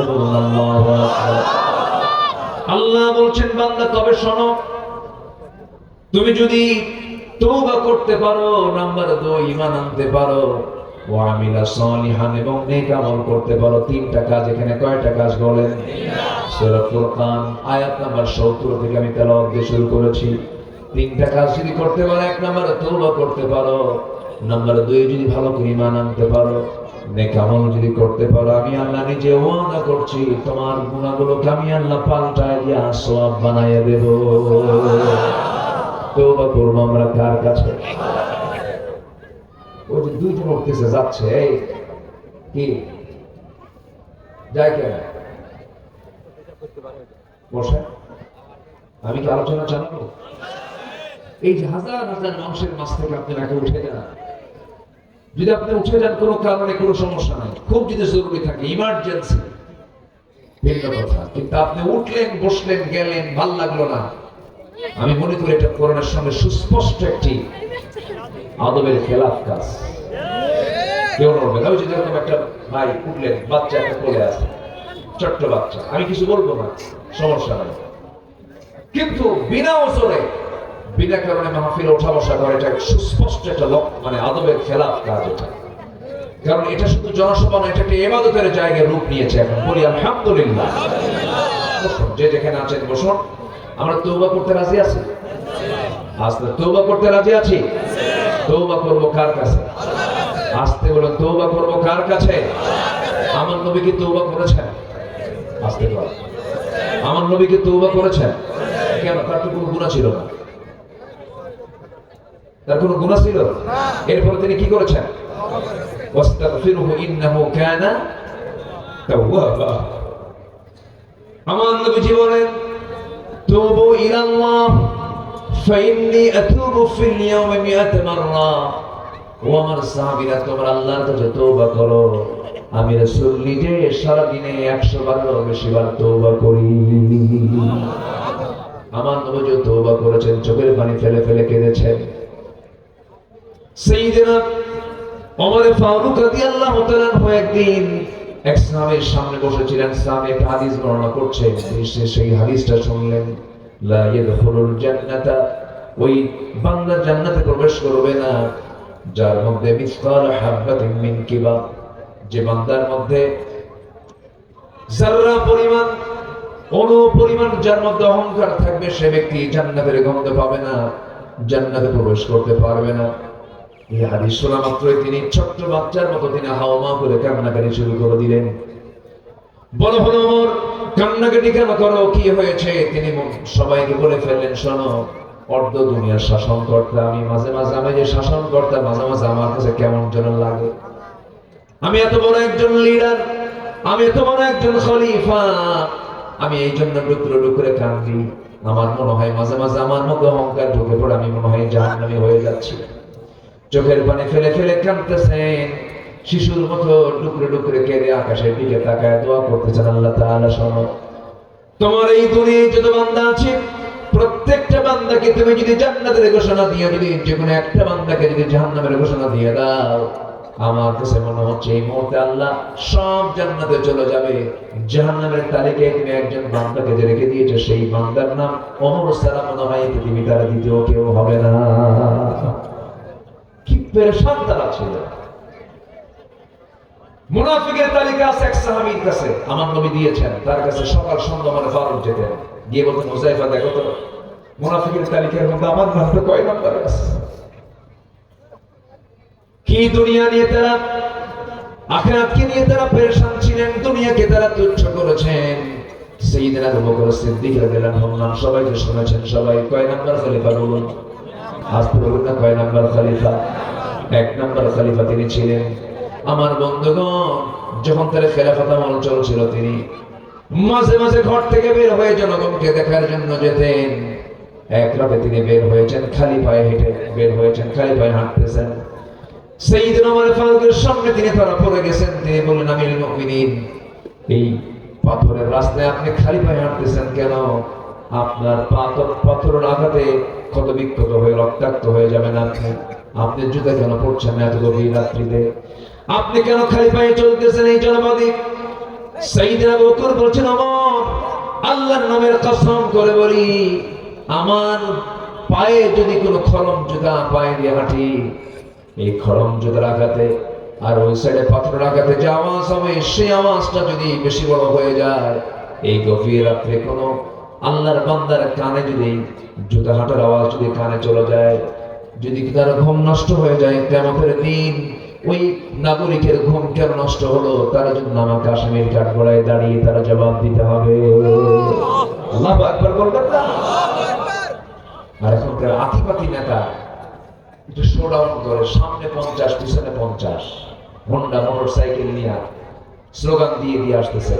আল্লাহু আকবার। আল্লাহ বলছেন, বান্দা তবে শোনো, তুমি যদি তওবা করতে পারো, নাম্বার 2 ঈমান আনতে পারো, ওয়া আমিলা সালিহান এবং নেক আমল করতে পারো। 3টা কাজ। এখানে কয়টা কাজ বলেন? সূরা ফুরকান আয়াত নাম্বার ৭০ থেকে আমি তেলাওয়াত দিয়ে শুরু করেছি। 3টা কাজ যদি করতে পারো, 1 নম্বরে তওবা করতে পারো, নাম্বার 2 যদি ভালো করে ঈমান আনতে পারো, নেক আমল যদি করতে পারো, আমি আল্লাহ নিজে ওয়াদা করছি তোমার গুনাহগুলোকে আমি আল্লাহ পাল্টায় দিয়া সওয়াব বানাইয়া দেব। তওবা করব আমরা কার কাছে? ওই যে দুইজন উঠতেছে যাচ্ছে, এই কি যায় কেন? বসে, আমি কি আলোচনা জানাবো? এই যে হাজার হাজার মানুষের মাঝ থেকে আপনি নাকি উঠে যান। যদি আপনি উঠে যান কোনো কারণে, কোনো সমস্যা নাই, খুব যদি জরুরি থাকে, ইমার্জেন্সি, ভিন্ন কথা। কিন্তু আপনি উঠলেন, বসলেন, গেলেন, ভাল লাগলো না, আমি মনে করি এটা কোরআনের সঙ্গে সুস্পষ্ট একটি আদবের খেলাফ কাজ। কেউ নড়বে না। ওই যে যেরকম একটা ভাই উঠলেন, বাচ্চা একটা কোলে আছে, ছোট্ট বাচ্চা, আমি কিছু বলবো না, সমস্যা নাই। কিন্তু বিনা ওজরে, বিনা কারণে মাহফিলে ওঠা বসা করে, এটা সুস্পষ্ট একটা মানে আদবের খেলাফ কাজ এটা। কারণ এটা শুধু জনসভা নয়, এটা একটা ইবাদতের জায়গায় রূপ নিয়েছে। এখন বলি আলহামদুলিল্লাহ। বসুন, যে যেখানে আছেন বসুন। আমরা তওবা করতে রাজি আছি? আস্তে তওবা করতে রাজি আছি? তওবা করব কার কাছে? আস্তে বলেন, তওবা করব কার কাছে? আমার নবী কি তওবা করেছেন? আস্তে বলেন, আমার নবী কি তওবা করেছেন? কেন? তার তো কোনো গুনাহ ছিল না। তার কোনো গুনাহ ছিল? এরপরে তিনি কি করেছেন? ওয়াস্তাগফিরহু ইন্নাহু কানা তাওয়াবা। আমার নবীজি বলেন, তুবু ইলাল্লাহ ফাইন্নী আতুবু ফিল ইয়াওমি মিআতা মাররা। ও আমার সাহাবীরা, তোমরা আল্লাহর কাছে তওবা করো, আমি রাসূল নিজে সারা দিনে 100 বারেরও বেশি বার তওবা করি। আমার নবী তওবা করেছেন, চোখের পানি ফেলে ফেলে কেঁদেছেন। সাইয়েদনা ওমর ফারুক রাদিয়াল্লাহু তাআলা একদিন এক সাহাবীর সামনে বসেছিলেন। সাহাবী একটা হাদিস বর্ণনা করছেন, সেই হাদিসটা শুনলেন, লা ইয়াদখুলুল জান্নাতা, ওই বান্দা জান্নাতে প্রবেশ করবে না যার মধ্যে মিসকাল হাববাতিন মিন কিবার, যে বান্দার মধ্যে যাররা পরিমাণ, অণু পরিমাণ যার মধ্যে অহংকার থাকবে, সে ব্যক্তি জান্নাতের গন্ধ পাবে না, জান্নাতে প্রবেশ করতে পারবে না। এই হাদিস শোনা মাত্রই তিনি ছোট্ট বাচ্চার মতো তিনি হাওমা করে কান্নাকাটি শুরু করে দিলেন। বড় হলো ওমর, কান্নাকাটি কেন করো, কি হয়েছে? তিনি সবাইকে বলে ফেললেন, শোনো, অর্ধ দুনিয়ার শাসনকর্তা আমি, মাঝে মাঝে আমি যে শাসনকর্তা, মাঝে মাঝে আমার কাছে কেমন যেন লাগে। আমি এত বড় একজন লিডার, আমি এত বড় একজন খলিফা, আমি এই জন্য ডুকরে ডুকরে কান্দি। আমার মনে হয় মাঝে মাঝে আমার মধ্যে অহংকার ঢুকে পড়ে, আমি মনে হয় জাহান্নামী হয়ে যাচ্ছি। চোখের পানি ফেলে ফেলে কাঁদতেছেন, শিশুর মতো ডুকরে ডুকরে কেঁদে আকাশের দিকে তাকায় দোয়া করতেছেন, আল্লাহ তাআলা শোনো, তোমার এই দুনিয়ায় যত বান্দা আছে, প্রত্যেকটা বান্দাকে তুমি যদি জান্নাতের ঘোষণা দিয়ে, যদি যে কোনো একটা বান্দাকে যদি জাহান্নামের ঘোষণা দিয়ে দাও, আমার কাছে মনে হচ্ছে এই মুহূর্তে আল্লাহ সব জান্নাতে চলে যাবে। জাহান্নামের তালিকায় তুমি একজন বান্দাকে যে রেখে দিয়েছো, সেই বান্দার নাম ওমর ছাড়া মনে হয় পৃথিবী তারা দ্বিতীয় কেউ হবে না। কি পেরেশান তারা ছিল। মুনাফিকের তালিকা আছে এক সাহাবীর কাছে, আমার নবী দিয়েছেন, তার কাছে সকাল সন্ধ্যা মানে ফারুক যেতেন, গিয়ে বলতেন, হুযায়ফা দেখো তো মুনাফিকের তালিকার মধ্যে আমার নামটা কয় নম্বরে আছে। কি দুনিয়া নিয়ে তারা আখিরাতকে নিয়ে তারা পেরেশান ছিলেন, দুনিয়াকে তারা তুচ্ছ করেছেন। সাইয়েদনা আবু বকর সিদ্দিক রাদিয়াল্লাহু আনহু নাম সবাই যে শুনেছেন, সবাই কয় নাম্বার খলিফা বলুন? আজকে বলুন না কয় নাম্বার খলিফা? 1 নাম্বার খলিফা তিনি ছিলেন। আমার বন্ধুগণ, যখন তার খেলাফত আমল চলছিল, তিনি মাঝে মাঝে ঘর থেকে বের হয়ে জনগণকে দেখার জন্য যেতেন। এক রাতে তিনি বের হয়েছেন, খালি পায়ে হেঁটে বের হয়েছেন, খালি পায়ে হাঁটতেছেন। সাইয়েদনা ওমর ফারুকের সামনে তিনি ধরা পড়ে গেছেন। তিনি বললেন, আমিরুল মুমিনিন, এই পাথরের রাস্তায় আপনি খালি পায়ে হাঁটতেছেন কেন? আপনার পাথরের আঘাতে ক্ষত বিক্ষত হয়ে রক্তাক্ত হয়ে যাবেন। আপনি জুতা কেন পড়ছেন এত গভীর রাত্রিতে? আপনি কেন খালি পায়ে চলতেছেন এই জনপদে? সাইয়েদনা আবু বকর বলছেন, ওমর, আল্লাহর নামের কসম করে বলি, আমার পায়ে যদি কোনো খরম জুতা পায়ে দিয়ে হাঁটি, এই খরম জুতার আঘাতে আর ওই সাইডে পাথরের আঘাতে যে আওয়াজ হবে, সেই আওয়াজটা যদি বেশি বড় হয়ে যায়, এই গভীর রাত্রে কোনো আল্লাহর বান্দার কানে যদি জুতা হাঁটার আওয়াজ যদি কানে চলে যায়, যদি তার ঘুম নষ্ট হয়ে যায়, কিয়ামতের দিন ওই নাগরিকের ঘুম কেন নষ্ট হলো, তার জন্য আমাকে আসামির কাঠগড়ায় দাঁড়িয়ে তারা জবাব দিতে হবে। আল্লাহু আকবার বলবেন না? আর এখনকার আতিপাতি নেতা একটু শোডাউন করে, সামনে 50 পিছনে 50 হোন্ডা মোটর সাইকেল নিয়ে স্লোগান দিয়ে দিয়ে আসতেছে।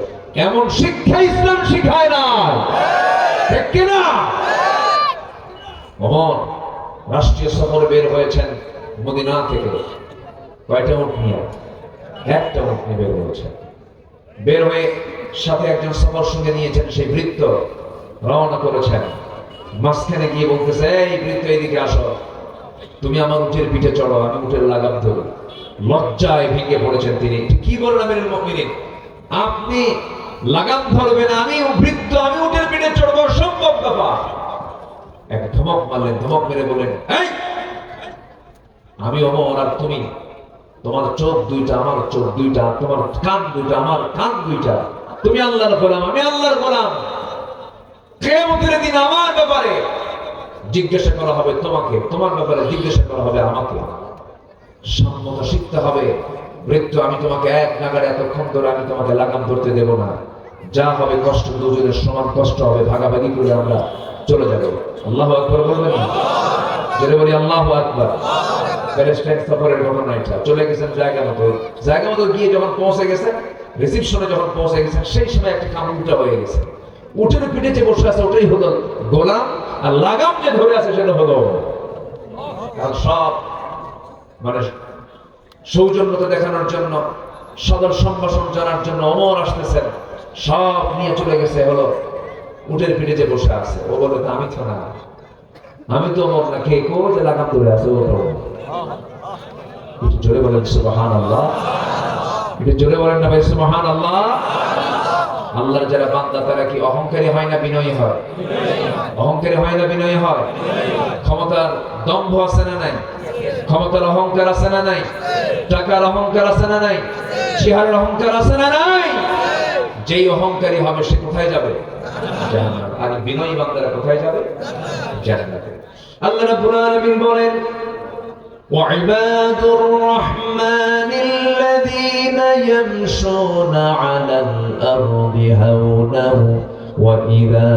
এমন শিক্ষা ইসলাম শিখায় না, ঠিক কিনা? ওমর রাষ্ট্রীয় সফরে বের হয়েছেন মদিনা থেকে। কয়টা উট নিয়ে? 1টা উট নিয়ে বের হয়েছেন। বের হয়ে সাথে একজন সফর সঙ্গে নিয়েছেন, সেই বৃত্ত রওনা করেছেন। মাঝখানে গিয়ে বলতেছে, এই বৃত্ত এদিকে আসো, তুমি আমার উটের পিঠে চড়ো, আমি উটের লাগাম ধরো। লজ্জায় ভেঙে পড়েছেন তিনি। কি বললেন আমিরুল মুমিনিন, আপনি লাগাম ধরবেন, আমি বৃত্ত, আমি উটের পিঠে চড়বো, সম্ভব ব্যাপার? এক ধমক মারলেন, ধমক মেরে বললেন, এই আমি ওমর আর তুমি, তোমার চোখ দুইটা আমার চোখ দুইটা, তোমার কান দুইটা আমার কান দুইটা, তুমি আল্লাহর গোলাম, আমি আল্লাহর গোলাম। কিয়ামতের দিন আমার ব্যাপারে জিজ্ঞাসা করা হবে তোমাকে, তোমার ব্যাপারে জিজ্ঞাসা করা হবে আমাকে। সম্মত শিখতে হবে। বৃত্ত আমি তোমাকে এক নাগাড়ে এতক্ষণ ধরে আমি তোমাকে লাগাম ধরতে দেব না। যা হবে কষ্ট দুজনের সমান কষ্ট হবে, ভাগাভাগি করে আমরা চলে যাব। আল্লাহু আকবার বলবেন না? জোরে বলি আল্লাহু আকবার। প্যালেস্টাইন সফরের ঘটনা এটা। চলে গেছেন জায়গা মতো গিয়ে যখন পৌঁছে গেছেন, রিসিপশনে যখন পৌঁছে গেছেন, সেই সময় একটা কাম উল্টা হয়ে গেছে। উটের পিঠে যে বসে আছে ওটাই হলো গোলাম, আর লাগাম যে ধরে আছে সেটা হলো সব মানে সৌজন্যতা দেখানোর জন্য, সদর সম্ভাষণ জানার জন্য ওমর আসতেছেন, সব নিয়ে চলে গেছে হলো উটের পিঠে যে বসে আছে। ও বলে, আমি তো না, আমি তো ওমর না, কে কো যে লাগাম ধরে আছে ও তো। একটু জোরে বলেন সুবহানাল্লাহ, একটু জোরে বলেন না ভাই সুবহানাল্লাহ। আল্লাহর যারা বান্দা তারা কি অহংকারী হয় না বিনয়ী হয়? অহংকারী হয় না বিনয়ী হয়? ক্ষমতার দম্ভ আছে না নাই? ক্ষমতার অহংকার আছে না নাই? টাকার অহংকার আছে না নাই? চেহারার অহংকার আছে না নাই? যেই অহংকারী হবে সে কোথায় যাবে? জাহান্নামে। আর বিনয়ী বান্দারা কোথায় যাবে? জান্নাতে। আল্লাহ রাব্বুল আলামিন বলেন, وعباد الرحمن الذين يمشون على الأرض هونا وإذا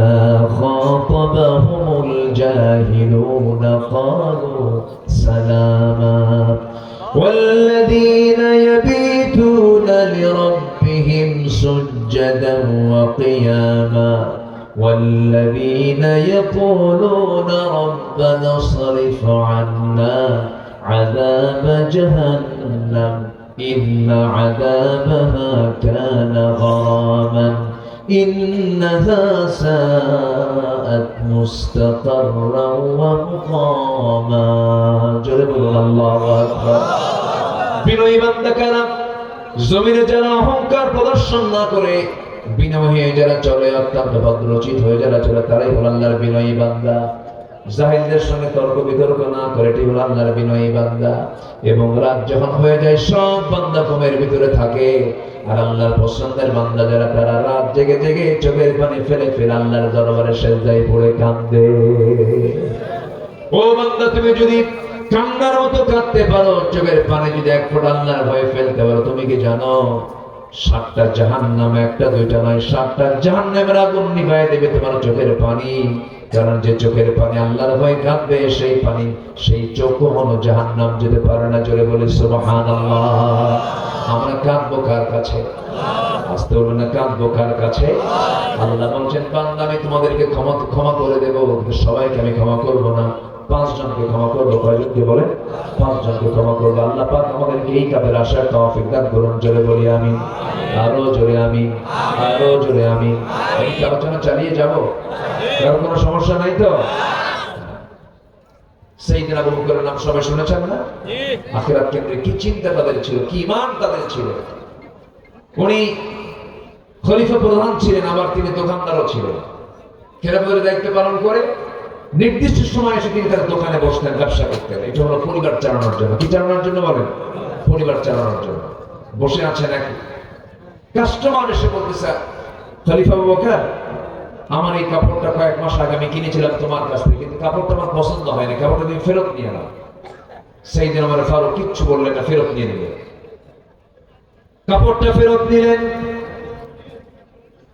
خاطبهم الجاهلون قالوا سلاما والذين يبيتون لربهم سجدا وقياما والذين يقولون ربنا اصرف عنا عذاب جهنم إن عذابها كان غراما إنها ساءت مستقرا ومقاما جرب الله أكبر বিনয়ী বান্দা কারা? জমিনে যারা অহংকার প্রদর্শন না করে, বিনয়ী হয়ে যারা চলে, অত্যন্ত ভদ্রচিত হয়ে যারা চলে, তারাই হল আল্লাহর বিনয়ী বান্দা। জাহিলদের সঙ্গে তর্ক বিতর্ক না করে, এটি হল আল্লাহর বিনয়ী বান্দা। এবং রাত যখন হয়ে যায়, সব বান্দা ঘুমের ভিতরে থাকে, আর আল্লাহর পছন্দের বান্দা যারা, তারা রাত জেগে জেগে চোখের পানি ফেলে ফেলে আল্লাহর দরবারে সেজদায় পড়ে কাঁদে। ও বান্দা, তুমি যদি কান্নার মতো কাঁদতে পারো, চোখের পানি যদি এক ফোঁটা আল্লাহর ভয়ে ফেলতে পারো, তুমি কি জানো 7টা জাহান্নাম, একটা দুইটা নয়, 7টা জাহান্নামের আগুন নিভাইয়া দেবে তোমার চোখের পানি। কারণ যে চোখের পানি আল্লাহর ভয়ে কাঁদবে, সেই পানি, সেই চোখ কখনো জাহান্নাম যেতে পারে না। জোরে বলি সুবহানাল্লাহ। আমরা কাঁদবো কার কাছে? আসতে বলবেন না, কাঁদবো কার কাছে? আল্লাহ বলছেন, বান্দা আমি তোমাদেরকে ক্ষমা করে দেবো, কিন্তু সবাইকে আমি ক্ষমা করবো না। 5 জনকে ক্ষমা করবো। কয়জনকে বলে? 5 জনকে ক্ষমা করবো। আল্লাহ পাক আমাদেরকে এই কাজের আশার তৌফিক দান করুন। জোরে বলি আমিন। আরো জোরে আমিন, আরো জোরে আমিন। এই আলোচনা চালিয়ে যাব, কারণ কোনো সমস্যা নাই তো? সাইয়েদনা আবু বকরের নাম সবাই শুনেছেন না? আখিরাত কেন্দ্রে কি চিন্তা তাদের ছিল, কি ঈমান তাদের ছিল। উনি খলিফা প্রধান ছিলেন, আবার তিনি দোকানদারও ছিলেন। খেলাফতের দায়িত্ব পালন করে নির্দিষ্ট সময় এসে তিনি তার দোকানে বসতেন, ব্যবসা করতেন। এটা হলো পরিবার চালানোর জন্য। কি চালানোর জন্য বলেন? পরিবার চালানোর জন্য। বসে আছেন, এক কাস্টমার এসে বলতেছে, খলিফা আবু বকর, আমার এই কাপড়টা কয়েক মাস আগে আমি কিনেছিলাম তোমার কাছ থেকে, কিন্তু কাপড়টা আমার পছন্দ হয়নি, কাপড়টা তুমি ফেরত নিয়ে নাও। সাইয়েদনা ওমর ফারুক কিচ্ছু বললেন না, ফেরত নিয়ে নিলেন। কাপড়টা ফেরত নিলেন,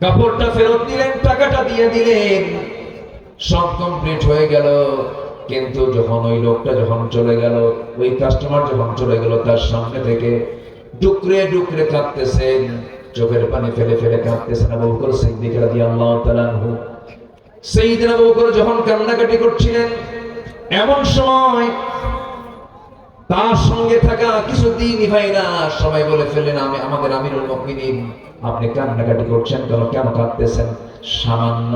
কাপড়টা ফেরত নিলেন, টাকাটা দিয়ে দিলেন, সব কমপ্লিট হয়ে গেল। কিন্তু যখন ওই লোকটা যখন চলে গেল, ওই কাস্টমার যখন চলে গেল, তার সামনে থেকে ডুকরে ডুকরে কাঁদতেছেন, চোখের পানি ফেলে ফেলে কাঁদতেছেন আবু বকর সিদ্দিক রাদিয়াল্লাহু তাআলা আনহু। সাইয়েদনা আবু বকর যখন কান্নাকাটি করছিলেন, এমন সময় তার সঙ্গে থাকা কিছু দ্বীনি ভাইরা সবাই বলে ফেললেন, আমাদের আমিরুল মুমিনিন, আপনি কান্নাকাটি করছেন কেন, কেন কাঁদতেছেন? সামান্য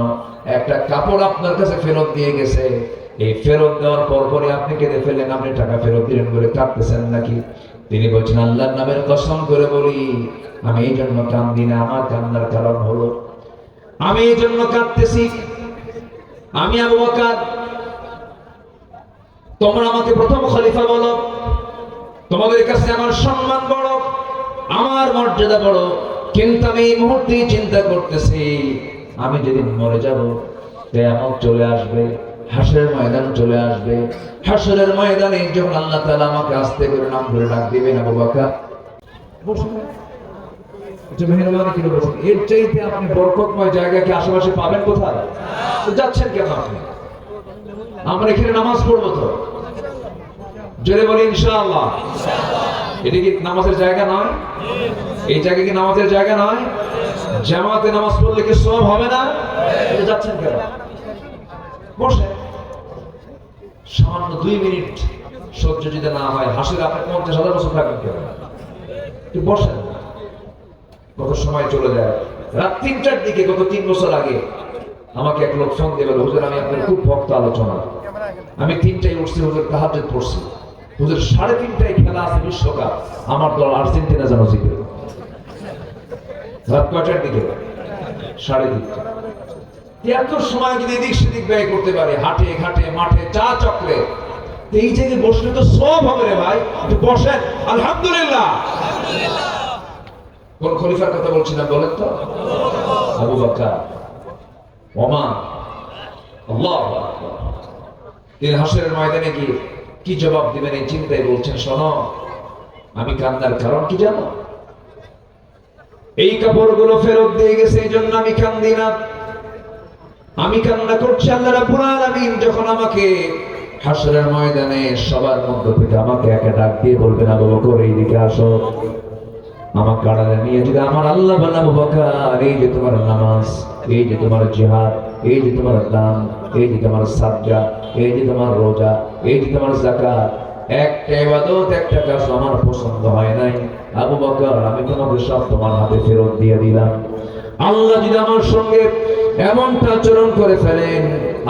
একটা কাপড় আপনার কাছে ফেরত দিয়ে গেছে, এই ফেরত দেওয়ার পরপরই আপনি কেঁদে ফেললেন, আপনি টাকা ফেরত দিলেন বলে কাঁদতেছেন নাকি? তিনি বলছেন, আল্লাহর নামের কসম করে বলি, আমি এই জন্য কাঁদি না। আমার কান্নার কারণ হলো, আমি এই জন্য কাঁদতেছি, আমি আবু বকর, তোমরা আমাকে প্রথম খলিফা বলো, তোমাদের কাছে আমার সম্মান বড়, আমার মর্যাদা বড়, কিন্তু আমি এই মুহূর্তে চিন্তা করতেছি, আমি যেদিন মরে যাব, কিয়ামত চলে আসবে, হাসরের ময়দান চলে আসবে। হাসরের ময়দানে যখন আল্লাহ তাআলা আমাকে আস্তে করে নাম ধরে ডাক দিবেন, আবু বকর বসুন, এটা মেহরবানি করে বসুন। এর চাইতে আপনি বরকতময় জায়গা কি আশেপাশে পাবেন? কোথায় যাচ্ছেন কেন আপনি? আমরা এখানে নামাজ পড়বো তো, জোরে বলি ইনশাআল্লাহ। এটা কি নামাজের জায়গা নয়? এই জায়গা কি নামাজের জায়গা নয়? জামাতে নামাজ পড়লে কি সওয়াব হবে না? যাচ্ছেন কেন? বসে সামান্য 2 মিনিট সহ্য যদি না হয়, হাসির আপনি 50,000 বছর থাকবেন কেন? একটু বসেন। কত সময় চলে যায়। রাত 3টার দিকে গত 3 বছর আগে আমাকে এক লোক ফোন দিয়ে বলল, হুজুর আমি আপনার খুব ভক্ত আলোচনা, আমি 3টায় উঠছি হুজুর, তাহাজ্জুদ পড়ছি হুজুর, 3:30টায় খেলা আছে বিশ্বকাপ, আমার দল আর্জেন্টিনা যেন জিতে। রাত কয়টার দিকে? 3:30টা। এত সময় যদি এদিক সেদিক ব্যয় করতে পারে, হাটে ঘাটে মাঠে চা চক্রে, এই জায়গায় বসলে তো সব হবে রে ভাই। একটু বসেন, আলহামদুলিল্লাহ। কোন খলিফার কথা বলছিলাম বলেন তো? আবু বকর। ওমর। আল্লাহু আকবার। তিনি হাসরের ময়দানে গিয়ে কি জবাব দিবেন এই চিন্তায় বলছেন, শোনো, আমি কান্নার কারণ কি জানো? এই কাপড়গুলো ফেরত দিয়ে গেছে, এই জন্য আমি কান্দি না। আমি কান্না করছি, আল্লাহ রাব্বুল আলামিন যখন আমাকে হাসরের ময়দানে সবার মধ্য থেকে আমাকে একা ডাক দিয়ে বলবেন, আবু বকর এইদিকে আসো, আমার কাড়ালে নিয়ে যদি আমার আল্লাহ বলেন, আবু বকর এই যে তোমার নামাজ, এই যে তোমার জিহাদ, এই যে তোমার দান, এই যে তোমার সাদকা, এই যে তোমার রোজা, এই যে তোমার যাকাত, একটা ইবাদত একটা কাজ আমার পছন্দ হয় নাই, আবু বকর আমি তোমাকে সব তোমার হাতে ফেরত দিয়ে দিলাম। আল্লাহ যদি আমার সঙ্গে এমনটা আচরণ করে ফেলেন,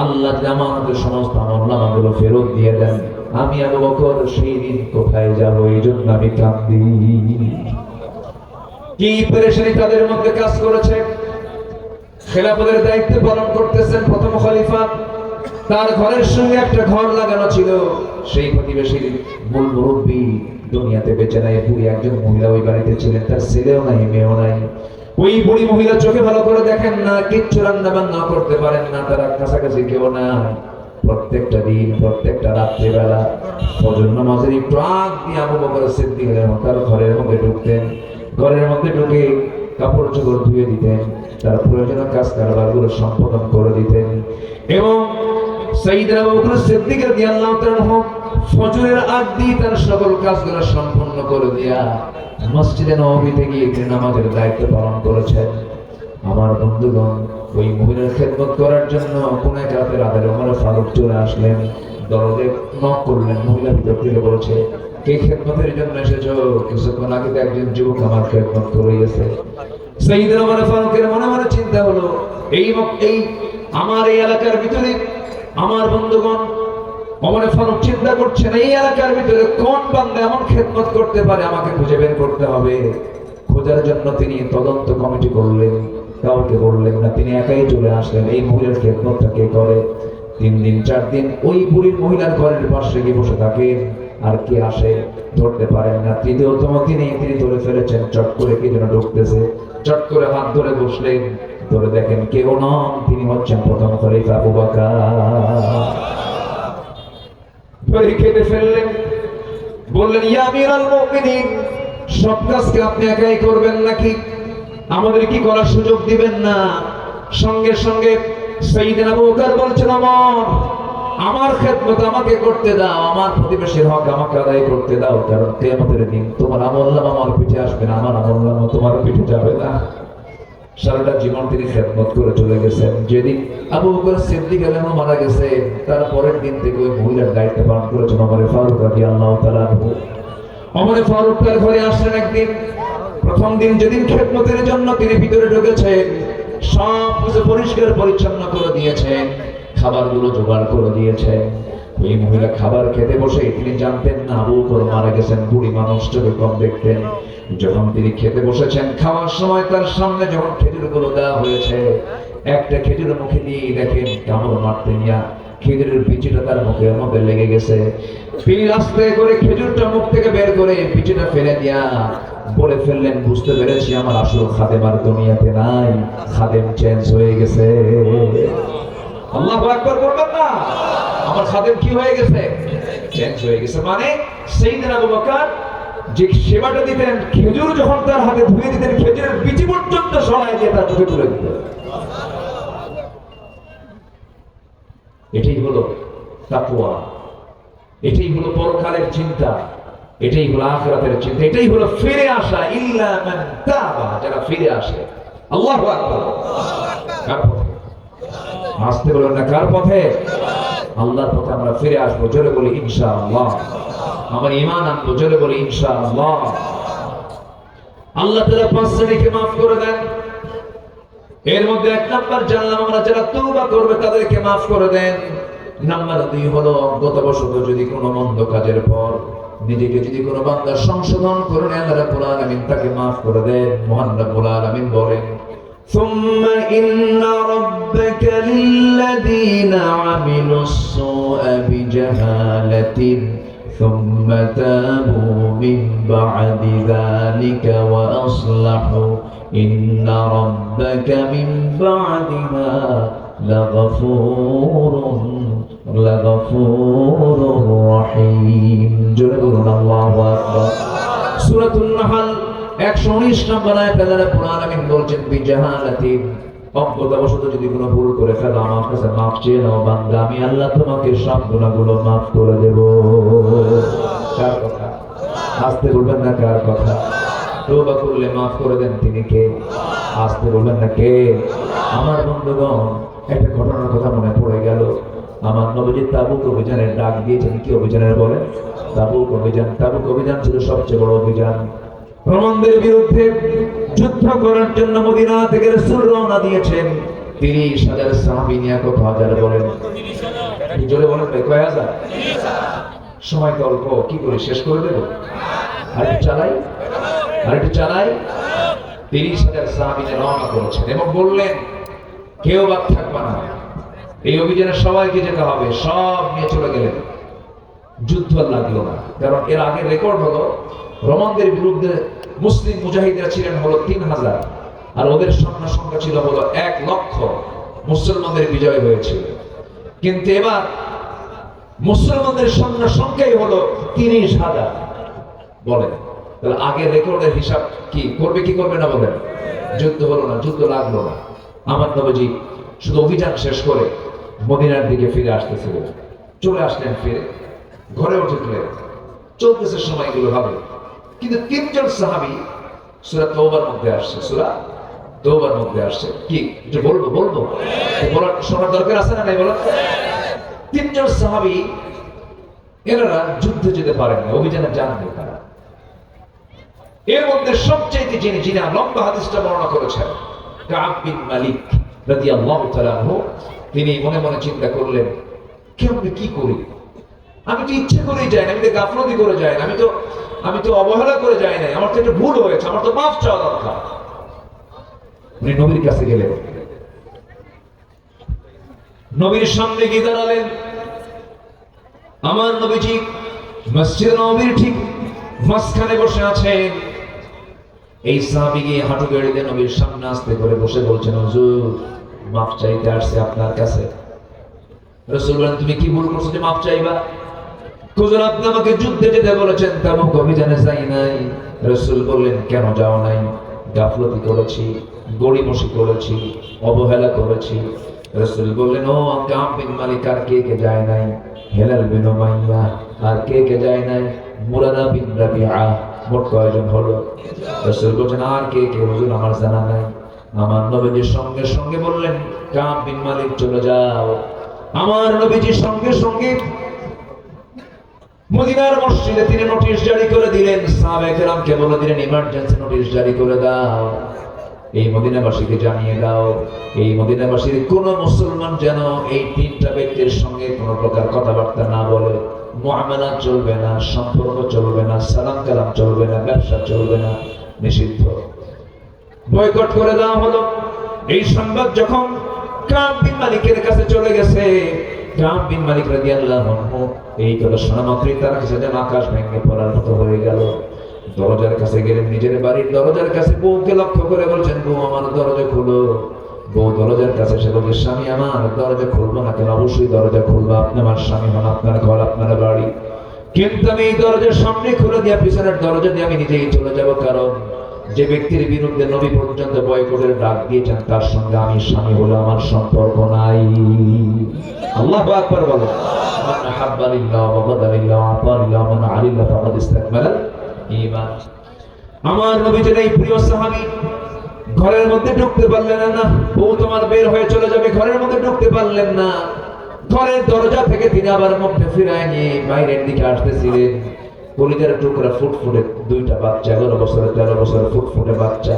আল্লাহ যদি আমাদের সমস্ত আমলনামাগুলো ফেরত দিয়ে দেন, আমি আবু বকর সেই দিন কোথায় যাব? এই জন্য আমি কাঁদি। কি পেরেশানি তাদের মধ্যে কাজ করেছে। খেলাফতের দায়িত্ব পালন করতেছেন প্রথম খলিফা, তার ঘরের সঙ্গে একটা ঘর লাগানো ছিল। সেই প্রতিবেশীর মূল মুরব্বী দুনিয়াতে বেঁচে নাই, বুড়ি একজন মহিলা ওই বাড়িতে ছিলেন, তার ছেলেও নাই মেয়েও নাই। ওই বুড়ি মহিলা চোখে ভালো করে দেখেন না, কিচ্ছু রান্না বান্না করতে পারেন না, তারা কাছাকাছি কেউ নাই। প্রত্যেকটা দিন প্রত্যেকটা রাত্রিবেলা ফজর নামাজের একটু আগ দিয়ে আবু বকর সিদ্দিক তার ঘরের মধ্যে ঢুকতেন, ঘরের মধ্যে ঢুকে কাপড় চোপড় ধুয়ে দিতেন, তার প্রয়োজনীয় কাজ কারবারগুলো সম্পাদন করে দিতেন। এবং সাইয়েদনা আবু বকর সিদ্দিক রাদিয়াল্লাহু তাআলা ফজরের আগ দিয়ে তার সকল কাজগুলো সম্পন্ন করে দিয়া মসজিদে নববীতে গিয়ে নামাজের দায়িত্ব পালন করেছেন। আমার বন্ধুগণ, ওই মহিলার খেদমত করার জন্য কোন এক রাতের আধারে ওমর ফারুক চলে আসলেন, দরজে নক করলেন। মহিলা ভিতর থেকে বলছে, কে খেদমতের জন্য এসেছো? কিছুক্ষণ আগে তো একজন যুবক আমার খেদমত করে গেছে। সাইয়েদনা ওমর ফারুকের মনে মনে চিন্তা হলো, এই আমার এই এলাকার ভিতরে আমার বন্ধুগণ ওমর ফারুক চিন্তা করছেন, এই এলাকার ভিতরে কোন বান্দা এমন খেদমত করতে পারে, আমাকে খুঁজে বের করতে হবে। খোঁজার জন্য তিনি তদন্ত কমিটি করলেন, কাউকে বললেন না, তিনি একাই চলে আসলেন। এই মহিলার খেদমতটা কে করে? 3 দিন 4 দিন ওই বুড়ির মহিলার ঘরের পাশে গিয়ে বসে থাকেন, আর কে আসে ধরতে পারেন না। তৃতীয়তম তিনি ধরে ফেলেছেন, চট করে কে যেন ঢুকতেছে, চট করে হাত ধরে বসলেন, ধরে দেখেন কেউ নন, তিনি হচ্ছেন প্রথম খলিফা আবু বকর। ধরে কেটে ফেললেন, বললেন, ইয়া আমিরুল মুমিনিন, সব কাজকে আপনি একাই করবেন নাকি? আমাদের কি করার সুযোগ দিবেন না? সঙ্গে সঙ্গে সাইয়েদনা আবু বকর বলছেন, ওমর, আমার খেদমত আমাকে করতে দাও, আমার প্রতিবেশীর হক আমাকে আদায় করতে দাও, কারণ কিয়ামতের দিন তোমার আমলনামা আমার পিঠে আসবে না, আমার আমলনামা তোমার পিঠে যাবে না। সারাটা জীবন তিনি খেদমত করে চলে গেছেন। যেদিন আবু বকর সিদ্দিক আলাইহিস মারা গেছে, তার পরের দিন থেকে ওই মহিলার দায়িত্ব পালন করেছেন ওমর ফারুক রাদিয়াল্লাহু তাআলা আনহু। ওমর ফারুক তার ঘরে আসলেন একদিন। প্রথম দিন যেদিন খেদমতের জন্য তিনি ভিতরে ঢুকেছেন, সব কিছু পরিষ্কার পরিচ্ছন্ন করে দিয়েছেন, খাবারগুলো জোগাড় করে দিয়েছেন। ওই মহিলা খাবার খেতে বসে তিনি জানতেন না আবু বকর মারা গেছেন, বুড়ি মানুষ, চোখে কম দেখতেন। যখন তিনি খেতে বসেছেন, খাওয়ার সময় তার সামনে যখন খেজুরগুলো দেওয়া হয়েছে, একটা খেজুর মুখে দিয়ে দেখেন কামড় মারতে নিয়া খেজুরের বিচিটা তার মুখের মধ্যে লেগে গেছে। তিনি আস্তে করে খেজুরটা মুখ থেকে বের করে বিচিটা ফেলে দিয়া বলে ফেললেন, বুঝতে পেরেছি আমার আসল খাদেম আর দুনিয়াতে নাই, খাদেম চেঞ্জ হয়ে গেছে। আল্লাহু আকবার বলবেন না? আমার খাদেম কি হয়ে গেছে? চেঞ্জ হয়ে গেছে। মানে সাইয়েদনা আবু বকর যে সেবাটা দিতেন, খেজুর যখন তার হাতে ধুয়ে দিতেন, খেজুরের বিচি পর্যন্ত সরাই দিয়ে তার মুখে তুলে দিতেন। এটাই হলো তাকওয়া, এটাই হলো পরকালের চিন্তা, এটাই হলো আখিরাতের চিন্তা, এটাই হলো ফিরে আসা। ইল্লা মান তাবা, যারা ফিরে আসে। আল্লাহু আকবার। কার পথে? আসতে বলেন না, কার পথে? আল্লাহর পথে আমরা ফিরে আসবো। জোরে বলি ইনশাআল্লাহ। আমার ঈমান আনবো, জোরে বলি ইনশাআল্লাহ। আল্লাহ তাআলা 5 শ্রেণীকে maaf করে দেন। এর মধ্যে 1 নাম্বার জানলাম আমরা, যারা তওবা করবে তাদেরকে maaf করে দেন। নাম্বার 2 হলো অজ্ঞতাবশত যদি কোনো মন্দ কাজের পর নিজেকে যদি কোনো বান্দা সংশোধন করে নেয়, আল্লাহ রাব্বুল আলামিন তাকে maaf করে দেন। মহান রাব্বুল আলামিন বলেন, ثم إن ربك للذين عملوا السوء بجهالة ثم تابوا من بعد ذلك وأصلحوا إن ربك من بعدها لغفور رحيم. الله أكبر. سورة النحل 119 নম্বর আয়াত আল্লাহ রাব্বুল আলামিন বলছেন, বিজাহালাতিন, অজ্ঞতাবশত যদি কোনো ভুল করে ফেলো আমার কাছে maaf চেয়ে নাও বান্দা, আমি আল্লাহ তোমাকে সব গুনাহগুলো maaf করে দেব। কার কথা? আসতে বলবেন না, কার কথা? তওবা করলে maaf করে দেন তিনি কে? আসতে বলবেন না, কে? আমার বন্ধুগণ, একটা ঘটনার কথা মনে পড়ে গেল। আমার নবীজি তাবুক অভিযানের ডাক দিয়েছেন। কি অভিযানের বলেন? তাবুক অভিযান। তাবুক অভিযান ছিল সবচেয়ে বড় অভিযান। রোমানদের বিরুদ্ধে যুদ্ধ করার জন্য মদিনা থেকে রাসূল রওনা দিয়েছেন। 30,000 সাহাবী নিয়ে। কত হাজার বলেন? জোরে বলেন ভাই, কয় হাজার? সময় তো অল্প, কি করে শেষ করে দেব? আরেকটু চালাই। 30,000 সাহাবী নিয়ে রওনা করেছেন এবং বললেন, কেউ বাদ থাকবে না, এই অভিযানে সবাইকে যেতে হবে। সব নিয়ে চলে গেলেন। যুদ্ধ লাগলো না, কারণ এর আগের রেকর্ড হলো রোমানদের বিরুদ্ধে মুসলিম মুজাহিদরা ছিলেন হলো 3,000, আর ওদের সৈন্য সংখ্যা ছিল হলো 1 লক্ষ। মুসলমানদের বিজয় হয়েছিল। কিন্তু এবার মুসলমানদের সংখ্যাই হলো 30,000। বলেন তাহলে আগের রেকর্ডের হিসাব কি করবে না বলেন? যুদ্ধ হলো না, যুদ্ধ লাগলো না। আমার নবীজি শুধু অভিযান শেষ করে মদিনার দিকে ফিরে আসতেছিলেন। চলে আসলেন, ফিরে ঘরে উঠলেন, চলতেছে সময়গুলো হবে। কিন্তু 3 জন সাহাবী সূরা তওবার মধ্যে আসছে, সূরা তওবার মধ্যে আসছে। কি এটা বলবো বলার শোনার দরকার আছে না নাই বলেন? 3 জন সাহাবী এনারা যুদ্ধে যেতে পারেন না, অভিযানে যাননি তারা। এর মধ্যে সবচেয়ে যিনি লম্বা হাদিসটা বর্ণনা করেছেন কাব বিন মালিক রাদিয়াল্লাহু তাআলা আনহু, তিনি মনে মনে চিন্তা করলেন, কেমনে কি করি? আমি তো ইচ্ছে করেই যাই না, আমি তো গাফলতি করে যাই না, আমি তো অবহেলা করে যাই না, আমার তো একটা ভুল হয়েছে, আমার তো মাফ চাওয়া দরকার। উনি নবীর কাছে গেলেন, নবীর সামনে গিয়ে দাঁড়ালেন। আমার নবীজি মসজিদ নববীর ঠিক মাঝখানে বসে আছেন। এই সাহাবী গিয়ে হাঁটু গেড়ে দিয়ে নবীর সামনে আস্তে করে বসে বলছেন, হুজুর মাফ চাইতে আসছে আপনার কাছে। রাসূল বলেন, তুমি কি ভুল করছো যে মাফ চাইবা? হুজুর আপনি আমাকে যুদ্ধে যেতে বলেছেন, তাবুক অভিযানে যাই নাই। রাসূল বললেন, কেন যাও নাই? গাফলতি করেছি, গড়িমসি করেছি, অবহেলা করেছি। রাসূল বললেন, ও কাব বিন মালিক আর কে যায় নাই? হেলাল বিন উমাইয়া আর কে যায় নাই? মুরাদা বিন রাবিআ। মোট কয়জন হলো? রাসূল বলেন, আর কে? হুজুর আমার জানা নাই। আমার নবীজি সঙ্গে সঙ্গে বললেন, কাব বিন মালিক চলে যাও। আমার নবীজি সঙ্গে সঙ্গে মদিনার মসজিদে তিনি নোটিশ জারি করে দিলেন, সাহাবায়ে কেরামকে বলে দিলেন, ইমার্জেন্সি নোটিশ জারি করে দাও, এই মদিনাবাসীকে জানিয়ে দাও, এই মদিনাবাসীর কোন মুসলমান যেন এই 3টা ব্যক্তির সঙ্গে কোনো প্রকার কথাবার্তা না বলে, মুআমালাত চলবে না, সম্পর্ক চলবে না, সালাম কালাম চলবে না, ব্যবসা চলবে না, নিষিদ্ধ, বয়কট করে দেওয়া হলো। এই সংবাদ যখন কাব বিন মালিকের কাছে চলে গেছে, কাব বিন মালিক রাদিয়াল্লাহু আনহু এই কথা শোনা মাত্রই তার কাছে যেন আকাশ ভেঙে পড়ার মতো হয়ে গেল। দরজার কাছে গেলেন, নিজের বাড়ির দরজার কাছে বউকে লক্ষ্য করে বলছেন, বউ আমার দরজা খুলো। বউ দরজার কাছে সে বলছে, স্বামী আমার দরজা খুলবো না কেন? অবশ্যই দরজা খুলবো, আপনি আমার স্বামী হন, আপনার ঘর, আপনার বাড়ি। কিন্তু আমি এই দরজার সামনে খুলে দিয়ে পিছনের দরজা দিয়ে আমি নিজেই চলে যাব, কারণ যে ব্যক্তির বিরুদ্ধে নবী পর্যন্ত বয়কটের ডাক দিয়েছেন তার সঙ্গে আমি স্বামী হলে আমার সম্পর্ক নাই। আল্লাহু আকবার বলো। মান আহাব্বা লিল্লাহ ওয়া বাগাদা লিল্লাহ ওয়া আতা লিল্লাহ ওয়া নাআ লিল্লাহ ফাকাদ ইসতাকমালা ঈমান। আমার নবীজির এই প্রিয় সাহাবী ঘরের মধ্যে ঢুকতে পারলেন না। বউ তোমার বের হয়ে চলে যাবে, ঘরের মধ্যে ঢুকতে পারলেন না। ঘরের দরজা থেকে তিনি আবার মুখটা ফিরায় নিয়ে বাইরের দিকে আসতেছিলেন। কলিজার টুকরা ফুটফুটে 2টা বাচ্চা, 11 বছর 13 বছর ফুটফুটে বাচ্চা।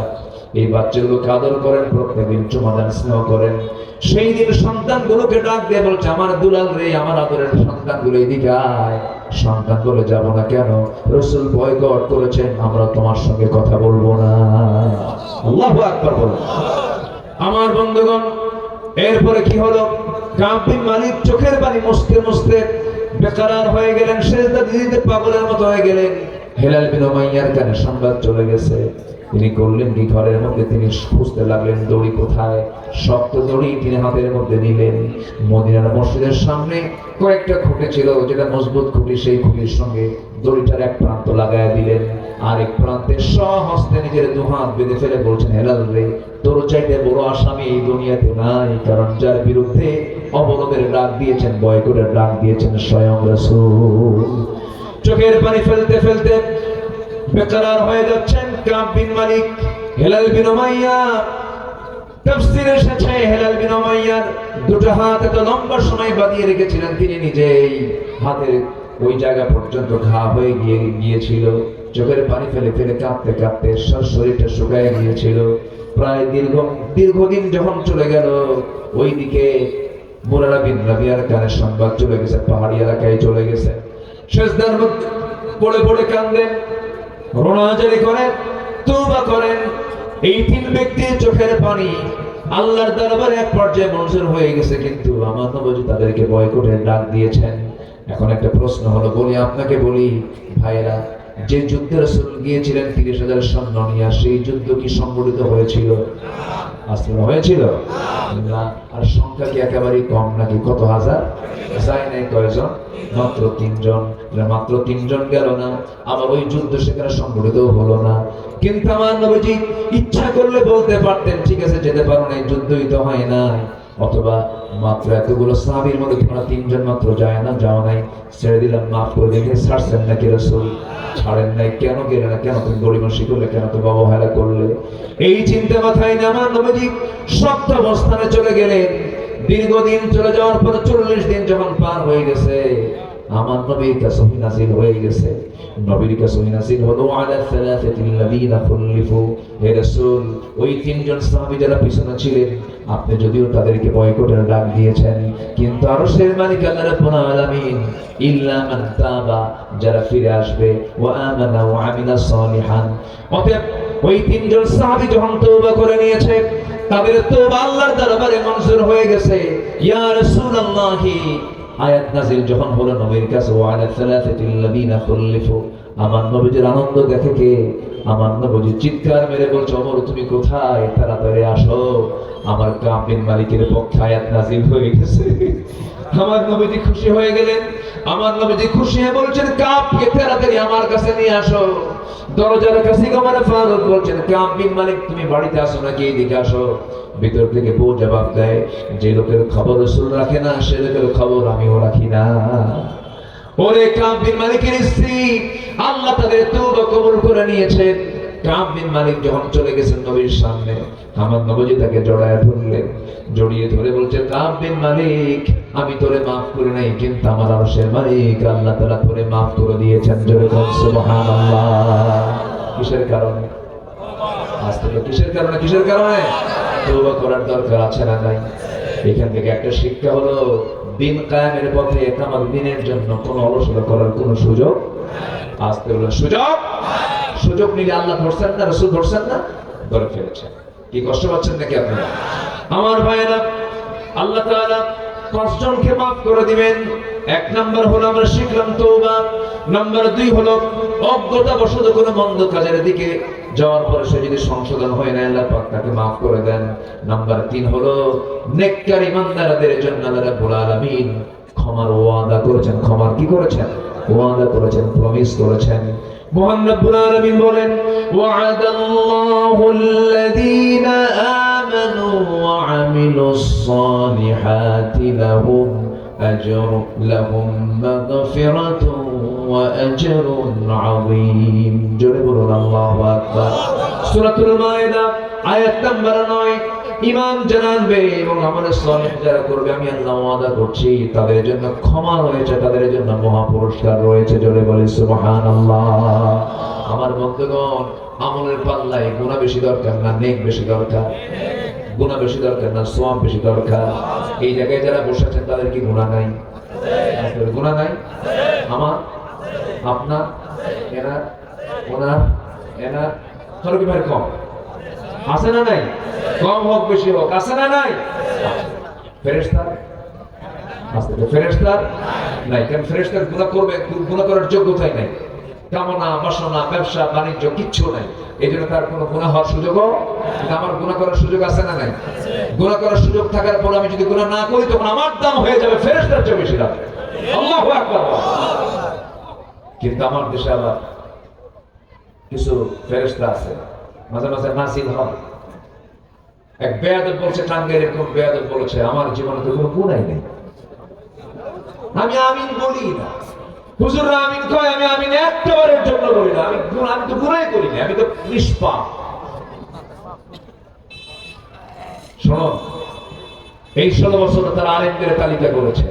এই বাচ্চাগুলোকে আদর করেন, প্রত্যেকদিন চুমা দেন, স্নেহ করেন। সেই দিন সন্তানগুলোকে ডাক দিয়ে বলছে, আমার দুলাল রে, আমার আদরের সন্তানগুলো এদিকে আয়। সন্তান বলে, যাব না কেন? রাসূল বয়কট করেছেন, আমরা তোমার সঙ্গে কথা বলবো না। আল্লাহু আকবার বলো। আমার বন্ধুগণ, এরপরে কি হলো? কাব বিন মালিক চোখের পানি মুছতে মুছতে বেকারার হয়ে গেলেন, সেজদা দিতে পাগলের মতো হয়ে গেলেন। হেলাল বিন উমাইয়ার কানে সংবাদ চলে গেছে। তিনি করলেন কি? ঘরের মধ্যে তিনি খুঁজতে লাগলেন দড়ি কোথায়। শক্ত দড়ি তিনি হাতের মধ্যে নিলেন। মদিনার মসজিদের সামনে কয়েকটা খুঁটি ছিল, যেটা মজবুত খুঁটি, সেই খুঁটির সঙ্গে দড়িটার এক প্রান্ত লাগায় দিলেন, আর এক প্রান্তে স্বহস্তে নিজের 2 হাত বেঁধে ফেলে বলছেন, হেলাল রে, তোর চাইতে বড় আসামি এই দুনিয়াতে নাই, কারণ যার বিরুদ্ধে অবরোধের ডাক দিয়েছেন, বয়কটের ডাক দিয়েছেন স্বয়ং রাসূল। চোখের পানি ফেলতে ফেলতে বেকারার হয়ে যাচ্ছেন কাব বিন মালিক। হেলাল বিন উমাইয়া, তাফসীরে এসেছে হেলাল বিন উমাইয়ার 2টা হাত এত লম্বা সময় বাঁধিয়ে রেখেছিলেন, তিনি নিজেই হাতের ওই জায়গা পর্যন্ত ঘা হয়ে গিয়েছিল। চোখের পানি ফেলে ফেলে কাঁপতে কাঁপতে শরীরটা শুকায় গিয়েছিল। প্রায় দীর্ঘদিন যখন চলে গেল, ওইদিকে মুরাদা বিন রাবিয়ার কানে সংবাদ চলে গেছে, পাহাড়ি এলাকায় চলে গেছে। সেজদার মধ্যে পড়ে পড়ে কাঁদেন, রোনাজারি করেন, তওবা করেন। এই 3 ব্যক্তির চোখের পানি আল্লাহর দরবারে এক পর্যায়ে মঞ্জুর হয়ে গেছে, কিন্তু আমার নবী তাদেরকে বয়কটের ডাক দিয়েছেন। এখন একটা প্রশ্ন হলো, আপনাকে বলি ভাইয়েরা, যে যুদ্ধে রাসূল গিয়েছিলেন 30,000 সৈন্য নিয়ে, সেই যুদ্ধ কি সংগঠিত হয়েছিল? আসলে হয়েছিল না। আর সংখ্যা কি একেবারেই কম নাকি? কত হাজার? যায় নাই কয়জন? মাত্র 3 জন। মাত্র 3 জন গেল না, আবার ওই যুদ্ধ সেখানে সংগঠিত হলো না। কিন্তু আমার নবীজি ইচ্ছা করলে বলতে পারতেন, ঠিক আছে যেতে পারো না, এই যুদ্ধই তো হয় না। অথবা মাত্র এতগুলো সাহাবীর মধ্যে তোমরা 3 জন মাত্র যায় না, যাও নাই, ছেড়ে দিলাম, মাফ করে দিলে ছাড়ছেন নাকি রাসূল? ছাড়েন নাই। কেন গেলে না? কেন তুমি গরিমসি করলে? কেন তুমি অবহেলা করলে? এই চিন্তা মাথায় নিয়ে আমার নবীজি শক্ত অবস্থানে চলে গেলেন। দীর্ঘদিন চলে যাওয়ার পর 40 দিন যখন পার হয়ে গেছে, আমার নবীর কাছে ওহী নাযিল হয়ে গেছে। নবীর কাছে ওহী নাযিল হলো আলা সালাসাতিল্লাযীনা খুলিফু, হে রাসূল ওই 3 জন সাহাবী যারা পিছনে ছিলেন, আপনি যদিও তাদেরকে বয়কটের ডাক দিয়েছেন, কিন্তু আরশের মালিক আল্লাহ রাব্বুল আলামিন ইল্লা মান তাবা, যারা ফিরে আসবে, ওয়া আমানা ওয়া আমিলা সালিহান। অতএব ওই 3 জন সাহাবী যখন তওবা করে নিয়েছে, তাদের তওবা আল্লাহর দরবারে মঞ্জুর হয়ে গেছে। ইয়া রাসূলুল্লাহি আয়াত নাযিল যখন হলো নবীর কাছে, ওয়া আলা সালাসাতিল্লাযীনা খুলিফু, আমার নবীর আনন্দ দেখে কে? আমার নবী চিৎকার মেরে বলছে, ওমর তুমি কোথায়? তাড়াতাড়ি আসো, আমার কাব বিন মালিকের পক্ষে আয়াত নাযিল হয়ে গেছে। আমার নবীজি খুশি হয়ে গেলেন। আমার নবীজি খুশি হয়ে বলছেন, কাবকে তাড়াতাড়ি আমার কাছে নিয়ে আসো। দরজার কাছে ওমর ফারুক বলছেন, কাব বিন মালিক তুমি বাড়িতে আসো নাকি? এদিকে আসো। ভিতর থেকে বউ জবাব দেয়, যে লোকের খবর রাসূল রাখে না, সে লোকের খবর আমিও রাখি না। ওরে কাব বিন মালিকের স্ত্রী, আল্লাহ তাদের তওবা কবুল করে নিয়েছেন। কাব বিন মালিক যখন চলে গেছেন নবীর সামনে, আমার নবীজি তাকে জড়ায় ধরলেন। জড়িয়ে ধরে বলছে, কাব বিন মালিক আমি তোরে মাফ করে নাই, কিন্তু আমার আরশের মালিক আল্লাহ তাআলা তোরে মাফ করে দিয়েছেন। জোরে বল সুবহানাল্লাহ। কিসের কারণে? আসলে কিসের কারণে? কিসের কারণে? তওবা করার দরকার আছে না নাই? এখান থেকে একটা শিক্ষা হলো, দিন কায়েমের পথে একামত দিনের জন্য কোনো অলসতা করার কোনো সুযোগ আসতে হলো। সুযোগ নিলে আল্লাহ ধরছেন না, রাসূল ধরছেন না, ধরে ফেলেছেন। কি কষ্ট পাচ্ছেন নাকি আপনারা? আমার ভাইয়েরা, আল্লাহ তাআলা 5 জনকে মাফ করে দিবেন। 1 নাম্বার হলো আমরা শিখলাম তওবা। নাম্বার 2 হলো অজ্ঞতাবশত কোনো মন্দ কাজের দিকে যাওয়ার পরে সে যদি সংশোধন হয় না, আল্লাহ পাক তাকে মাফ করে দেন। নাম্বার 3 হলো নেককার ইমানদারদের জন্য আল্লাহ রাব্বুল আলামিন ক্ষমার ওয়াদা করেছেন। ক্ষমার কি করেছেন? ওয়াদা করেছেন, প্রমিস করেছেন। মহান রব্বুল আলামিন বলেন, ওয়া'আদাল্লাহুল্লাযীনা আমানু ওয়া আমিলুস সালিহাতি লাহুম মাগফিরাতুন ওয়া আজরুন আযীম। জোরে বলুন আল্লাহু আকবার। সূরাতুল মায়েদা আয়াত নাম্বার 9। ঈমান যারা আনবে এবং আমলে সালেহ যারা করবে, আমি আল্লাহ ওয়াদা করছি তাদের জন্য ক্ষমা রয়েছে, তাদের জন্য মহা পুরস্কার রয়েছে। জোরে বলি সুবহানাল্লাহ। আমার বন্ধুগণ, আমলের পাল্লায় গুনাহ বেশি দরকার না নেক বেশি দরকার? গুনাহ বেশি দরকার না সওয়াব বেশি দরকার? এই জায়গায় যারা বসে আছেন তাদের কি গুনাহ নাই? আছে। গুনাহ নাই? আমার, আপনার, এনার, ওনার, এনার, সবার কি ভাই কম আছে না নাই? কম হোক বেশি হোক, আছে না নাই? ফেরেশতার আছে? ফেরেশতার নাই। কেন? ফেরেশতার গুনাহ করবে, গুনাহ করার যোগ্যতাই নাই। কামনা বাসনা ব্যবসা বাণিজ্য কিচ্ছু নাই, এই জন্য তার কোনো গুনাহ হওয়ার সুযোগও। কিন্তু আমার গুনাহ করার সুযোগ আছে না নাই? গুনাহ করার সুযোগ থাকার পর আমি যদি গুনাহ না করি, তখন আমার দাম হয়ে যাবে ফেরেশতার চেয়ে বেশি দাম। আল্লাহু আকবার। কিন্তু আমার দেশে আবার কিছু ফেরেশতা আছে, মাঝে মাঝে নাসিল হয়। এক বেয়াদব বলছে, টাঙ্গাইয়ের এরকম বেয়াদব বলেছে, আমার জীবনে তো কোনো গুনাহই নেই, আমি আমিন বলি না। হুজুররা আমিন কয়, আমি আমিন একবারের জন্য বলি না। আমি তো গুনাহই করি না, আমি তো নিষ্পাপ। শোনো, এই 16 বছরে তারা আলেমদের তালিকা করেছে,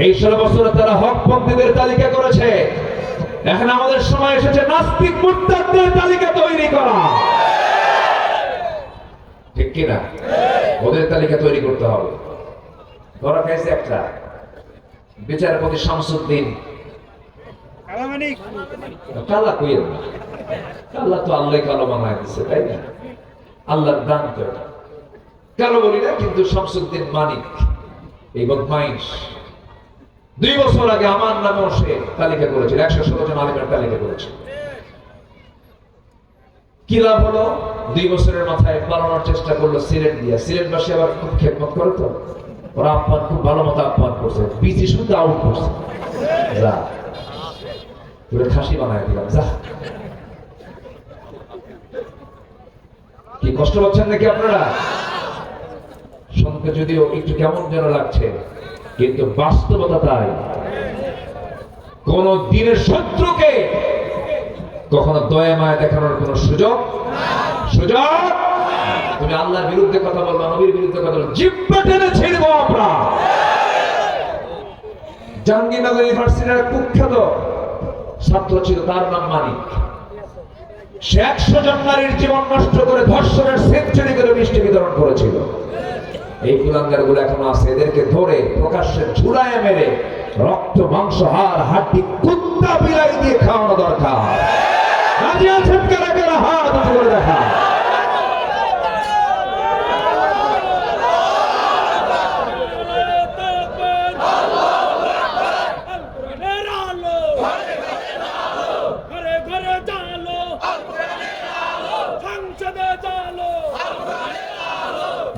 এই 16 বছরে তারা হকপন্থীদের তালিকা করেছে। এখন আমাদের সময় এসেছে নাস্তিক মুরতাদদের তালিকা তৈরি করা। ঠিক কিনা? ওদের তালিকা তৈরি করতে হবে। ধরা খাইছে একটা বিচারপতি শামসুদ্দিন কালা। কইয়েন না, কালা তো আল্লাহ কালো বানায় দিচ্ছে, তাই না? আল্লাহর দান তো এটা। কালো বলি না, কিন্তু শামসুদ্দিন মানিক এই বদমাইশ 2 বছর আগে আমার নামেও সে তালিকা করেছিল, 116 জন আলিমের তালিকা করেছিল। কি লাভ হলো? 2 বছরের মাথায় পালানোর চেষ্টা করলো সিলেট দিয়া। সিলেটবাসী আবার খুব খেদমত করে তো, ওরা আহ্বান খুব ভালো মতো আহ্বান করছে, বিচি শুধু আউট করছে, যা তোরে খাসি বানায় দিলাম, যা। কি কষ্ট পাচ্ছেন নাকি আপনারা? শুনতে যদিও একটু কেমন যেন লাগছে, কিন্তু বাস্তবতা তাই। কোন দিনের শত্রুকে কখনো দয়া মায়া দেখানোর কোন সুযোগ তুমি আল্লাহর বিরুদ্ধে কথা বলবা, নবীর বিরুদ্ধে কথা বলবা, জিহ্বা টেনে ছিড়বো আমরা। জাহাঙ্গীরনগর ইউনিভার্সিটির কুখ্যাত ছাত্র ছিল, তার নাম মানিক। সে 100 জন নারীর জীবন নষ্ট করে ধর্ষণের সেঞ্চুরি করে মিষ্টি বিতরণ করেছিল। এই কুলাঙ্গার গুলো এখনো আছে, এদেরকে ধরে প্রকাশ্যে ঝুলায় মেরে রক্ত মাংস হাড় হাড্ডি কুত্তা বিলাই দিয়ে খাওয়ানো দরকার। রাজি আছেন কারা কারা? হাত উঁচু করে দেখা।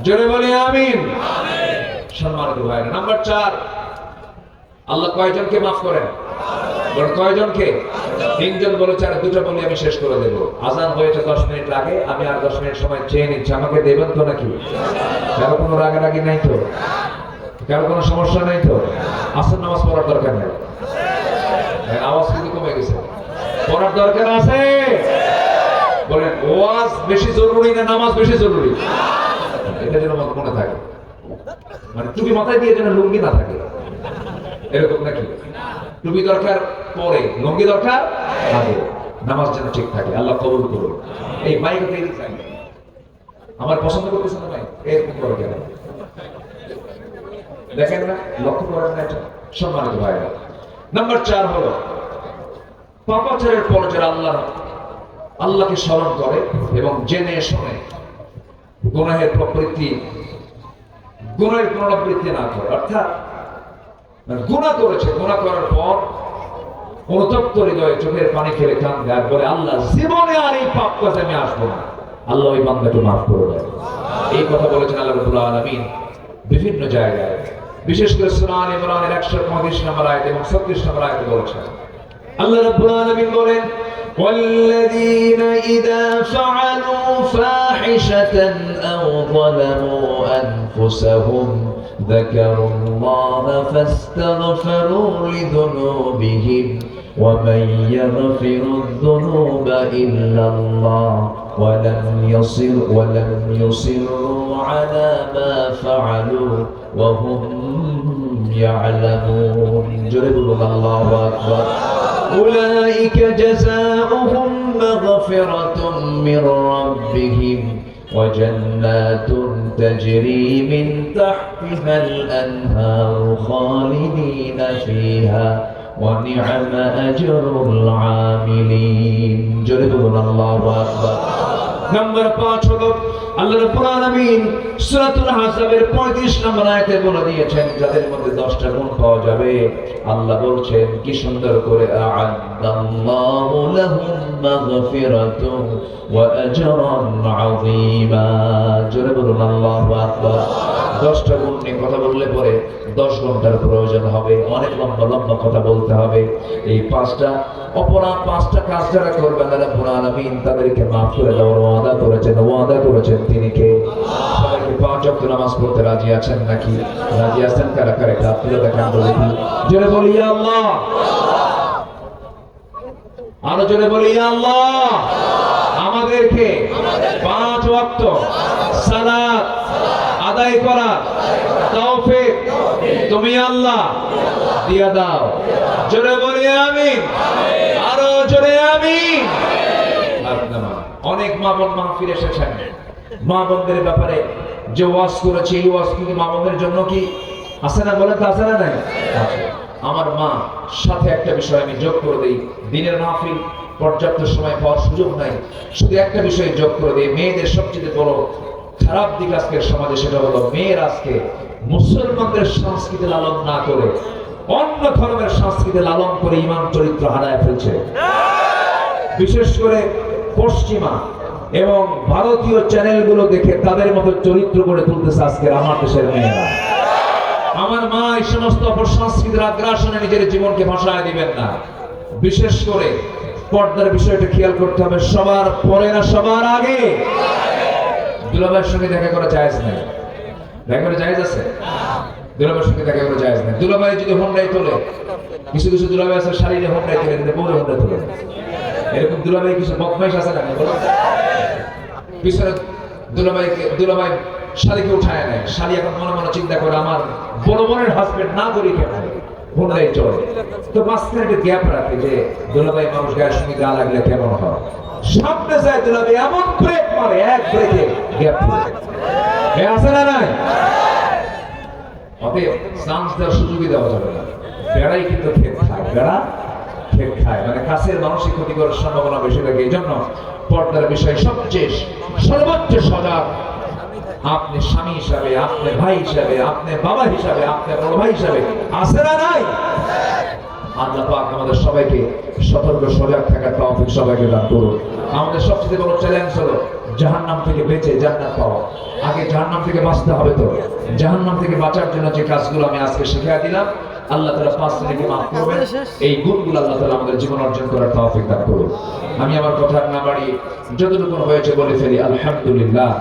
জোরে বলি আমিন। সম্মানিত ভাইরা, নাম্বার 4, আল্লাহ কয়জনকে মাফ করেন? বলেন কয়জনকে? 3 জন বলেছে, আর 2টা বলি আমি শেষ করে দেব। আজান হয়েছে 10 মিনিট আগে, আমি আর 10 মিনিট সময় চেয়ে নিচ্ছি, আমাকে দেবেন তো নাকি? কারো কোনো রাগারাগি নাই তো? কারো কোনো সমস্যা নাই তো? আসর নামাজ পড়ার দরকার নেই, আওয়াজ কিন্তু কমে গেছে, পড়ার দরকার আছে? বলেন ওয়াজ বেশি জরুরি না নামাজ বেশি জরুরি? এটা যেন মনে থাকে, মানে টুপি মাথায় দিয়ে যেন লুঙ্গি না থাকে, এরকম নাকি? টুপি দরকার পরে, লুঙ্গি দরকার আগে, নামাজ যেন ঠিক থাকে। আল্লাহ কবুল করুন। এই মাইক আমার পছন্দ করতেছে না, মাইক এরকম করে কেন দেখেন না, লক্ষ্য করেন না এটা? সম্মানিত ভাইরা, নাম্বার 4 হলো পাপাচারের পর যারা আল্লাহকে স্মরণ করে এবং জেনে শুনে গুনাহের পুনরাবৃত্তি না করে, অর্থাৎ গুনাহ করেছে, গুনাহ করার পর অনুতপ্ত হৃদয়ে চোখের পানি ফেলে কাঁদে আর বলে, আল্লাহ জীবনে আর এই পাপ কাজে আমি আসবো না, আল্লাহ ওই বান্দাকে মাফ করে দেন। এই কথা বলেছেন আল্লাহ রাব্বুল আলামিন বিভিন্ন জায়গায়, বিশেষ করে সূরা আলে ইমরানের 135 নম্বর আয়াত এবং 36 নম্বর আয়াতে বলেছেন। আল্লাহ রাব্বুল আলামিন বলেন, والذين إذا فعلوا فاحشة أو ظلموا أنفسهم ذكروا الله فاستغفروا لذنوبهم ومن يغفر الذنوب إلا الله ولم يصروا على ما فعلوا وهم يعلمون. جربوا الله أكبر. أولئك جزاؤهم مغفرة من ربهم وجنات تجري من تحتها الأنهار خالدين فيها ونعم أجر العاملين. جربوا الله أكبر. نمبر 5 হলো আল্লাহ রাব্বুল আলামিন সূরাতুল আহজাবের 35 নম্বর আয়াতে বলে দিয়েছেন যাদের মধ্যে 10টা গুণ পাওয়া যাবে। আল্লাহ বলছেন কি সুন্দর করে, আ'আদাল্লাহু লাহুম মাগফিরাতুন ওয়া আজরান আযীমা। জোরে বলুন আল্লাহু আকবার। 10টা গুণ নিয়ে কথা বললে পরে 10 ঘন্টার প্রয়োজন হবে, অনেক লম্বা লম্বা কথা বলতে হবে। এই 5টা কাজ যারা করবে আল্লাহ রাব্বুল আলামিন তাদেরকে মাফ করে দেওয়ার ওয়াদা করেছেন তিনি কে? সবাইকে 5 ওয়াক্ত নামাজ পড়তে রাজি আছেন নাকি? রাজি আছেন কারা কারা? হাত তুলে দেখান তো দেখি। জোরে বলি ইয়া আল্লাহ, আরো জোরে বলি ইয়া আল্লাহ। আমাদেরকে 5 ওয়াক্ত সালাত আদায় করার তৌফিক তুমি আল্লাহ দিয়া দাও। জোরে বলি আমিন, আরো জোরে আমিন। অনেক মা বোন মাহফিল এসেছেন, মা বোনদের ব্যাপারে যে ওয়াজ করেছে এই ওয়াজ কি মা বোনদের জন্য কি আছে না? বলেন তো আছে না? নাই? আমার মা সাথে একটা বিষয় আমি যোগ করে দিই, দিনের মাহফিল পর্যাপ্ত সময় পাওয়ার সুযোগ নাই, শুধু একটা বিষয় যোগ করে দিই। মেয়েদের সবচেয়ে বড় খারাপ দিক আজকের সমাজে সেটা হলো মেয়ের আজকে মুসলমানদের সংস্কৃতি লালন না করে অন্য ধর্মের সংস্কৃতি লালন করে ইমান চরিত্র হারায় ফেলছে। বিশেষ করে পশ্চিমা এবং ভারতীয় চ্যানেলগুলো দেখে তাদের মতো চরিত্র করে তুলতেছে আজকের আমার দেশের মেয়েরা। আমার মা এই সমস্ত অপসংস্কৃতির আগ্রাসনে নিজের জীবনকে ভাসায় দিবেন না। বিশেষ করে পর্দার বিষয়টা খেয়াল করতে হবে, সবার পরে না সবার আগে। দুলাভাইয়ের সঙ্গে দেখা করা জায়েজ নাই, দেখা করা জায়েজ আছে? দুলাভাইয়ের সঙ্গে দেখা করা জায়েজ নাই। দুলাভাই যদি হোন্ডাই তোলে, কিছু কিছু দুলাভাই আছে শাড়িতে হোন্ডাই তোলে, কিন্তু বউরে হোন্ডাই তোলে, এরকম দুলাভাই কিছু বদমাইশ আছে না? পিছনে দুলাভাই শাড়িকে উঠায় নেয়, শাড়ি এখন মনে মনে চিন্তা করে আমার বড় বোনের হাজবেন্ড না করি কেন হোন্ডাই চলে। তো মাঝখানে একটা গ্যাপ রাখে যে দুলাভাই মানুষ গায়ের সঙ্গে গা লাগলে কেমন হয়। সামনে যায় দুলাভাই এমন ব্রেক মারে, এক ব্রেকে গ্যাপ আছে না নাই? অতএব চান্স দেওয়ার সুযোগই দেওয়া যাবে না। বেড়াই কিন্তু খেত খায়, বেড়া খেত খায়, মানে কাছের মানসিক ক্ষতি করার সম্ভাবনা বেশি থাকে। এই জন্য পর্দার বিষয়ে সবচেয়ে সর্বোচ্চ সজাগ আপনি স্বামী হিসাবে, আপনি ভাই হিসাবে, আপনি বাবা হিসাবে, আপনি বড় ভাই হিসাবে আছে না নাই? আল্লাহ পাক আমাদের সবাইকে সতর্ক সজাগ থাকার তৌফিক সবাইকে দান করুন। আমাদের সবচেয়ে বড় চ্যালেঞ্জ হলো জাহান্নাম থেকে বেঁচে জান্নাত পাওয়া। আগে জাহান্নাম থেকে বাঁচতে হবে। তো জাহান্নাম থেকে বাঁচার জন্য যে কাজগুলো আমি আজকে শিখিয়ে দিলাম, আল্লাহ তাআলা 5 মিনিটে মাফ করবেন। এই গুণগুলো আল্লাহ তাআলা আমাদের জীবন অর্জন করার তৌফিক দান করুন। আমি আমার কথা না বাড়িয়ে যতটুকু হয়েছে বলে ফেলি আলহামদুলিল্লাহ।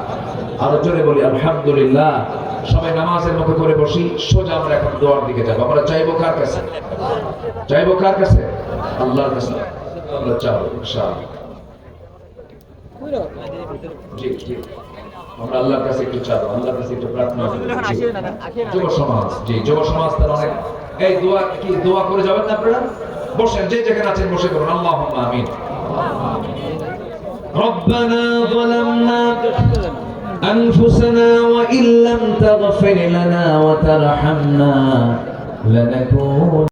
আরো জোরে বলি আলহামদুলিল্লাহ। সবাই নামাজের মতো করে বসি, সোজা আমরা এখন দোয়ার দিকে যাব। আমরা চাইবো কার কাছে? চাইবো কার কাছে? আল্লাহর কাছে আমরা চাইবো ইনশাআল্লাহ। জি জি, আমরা আল্লাহর কাছে একটু চাইবো, আল্লাহর কাছে একটু প্রার্থনা করব। যুব সমাজ, জি যুব সমাজ তার অনেক এই দোয়া কি দোয়া করে যাবেন না আপনারা? বসেন, যে যেখানে আছেন বসে করুন। আল্লাহুম্মা আমিন। ربنا ظلمنا أنفسنا وإن لم تغفر لنا وترحمنا لنكون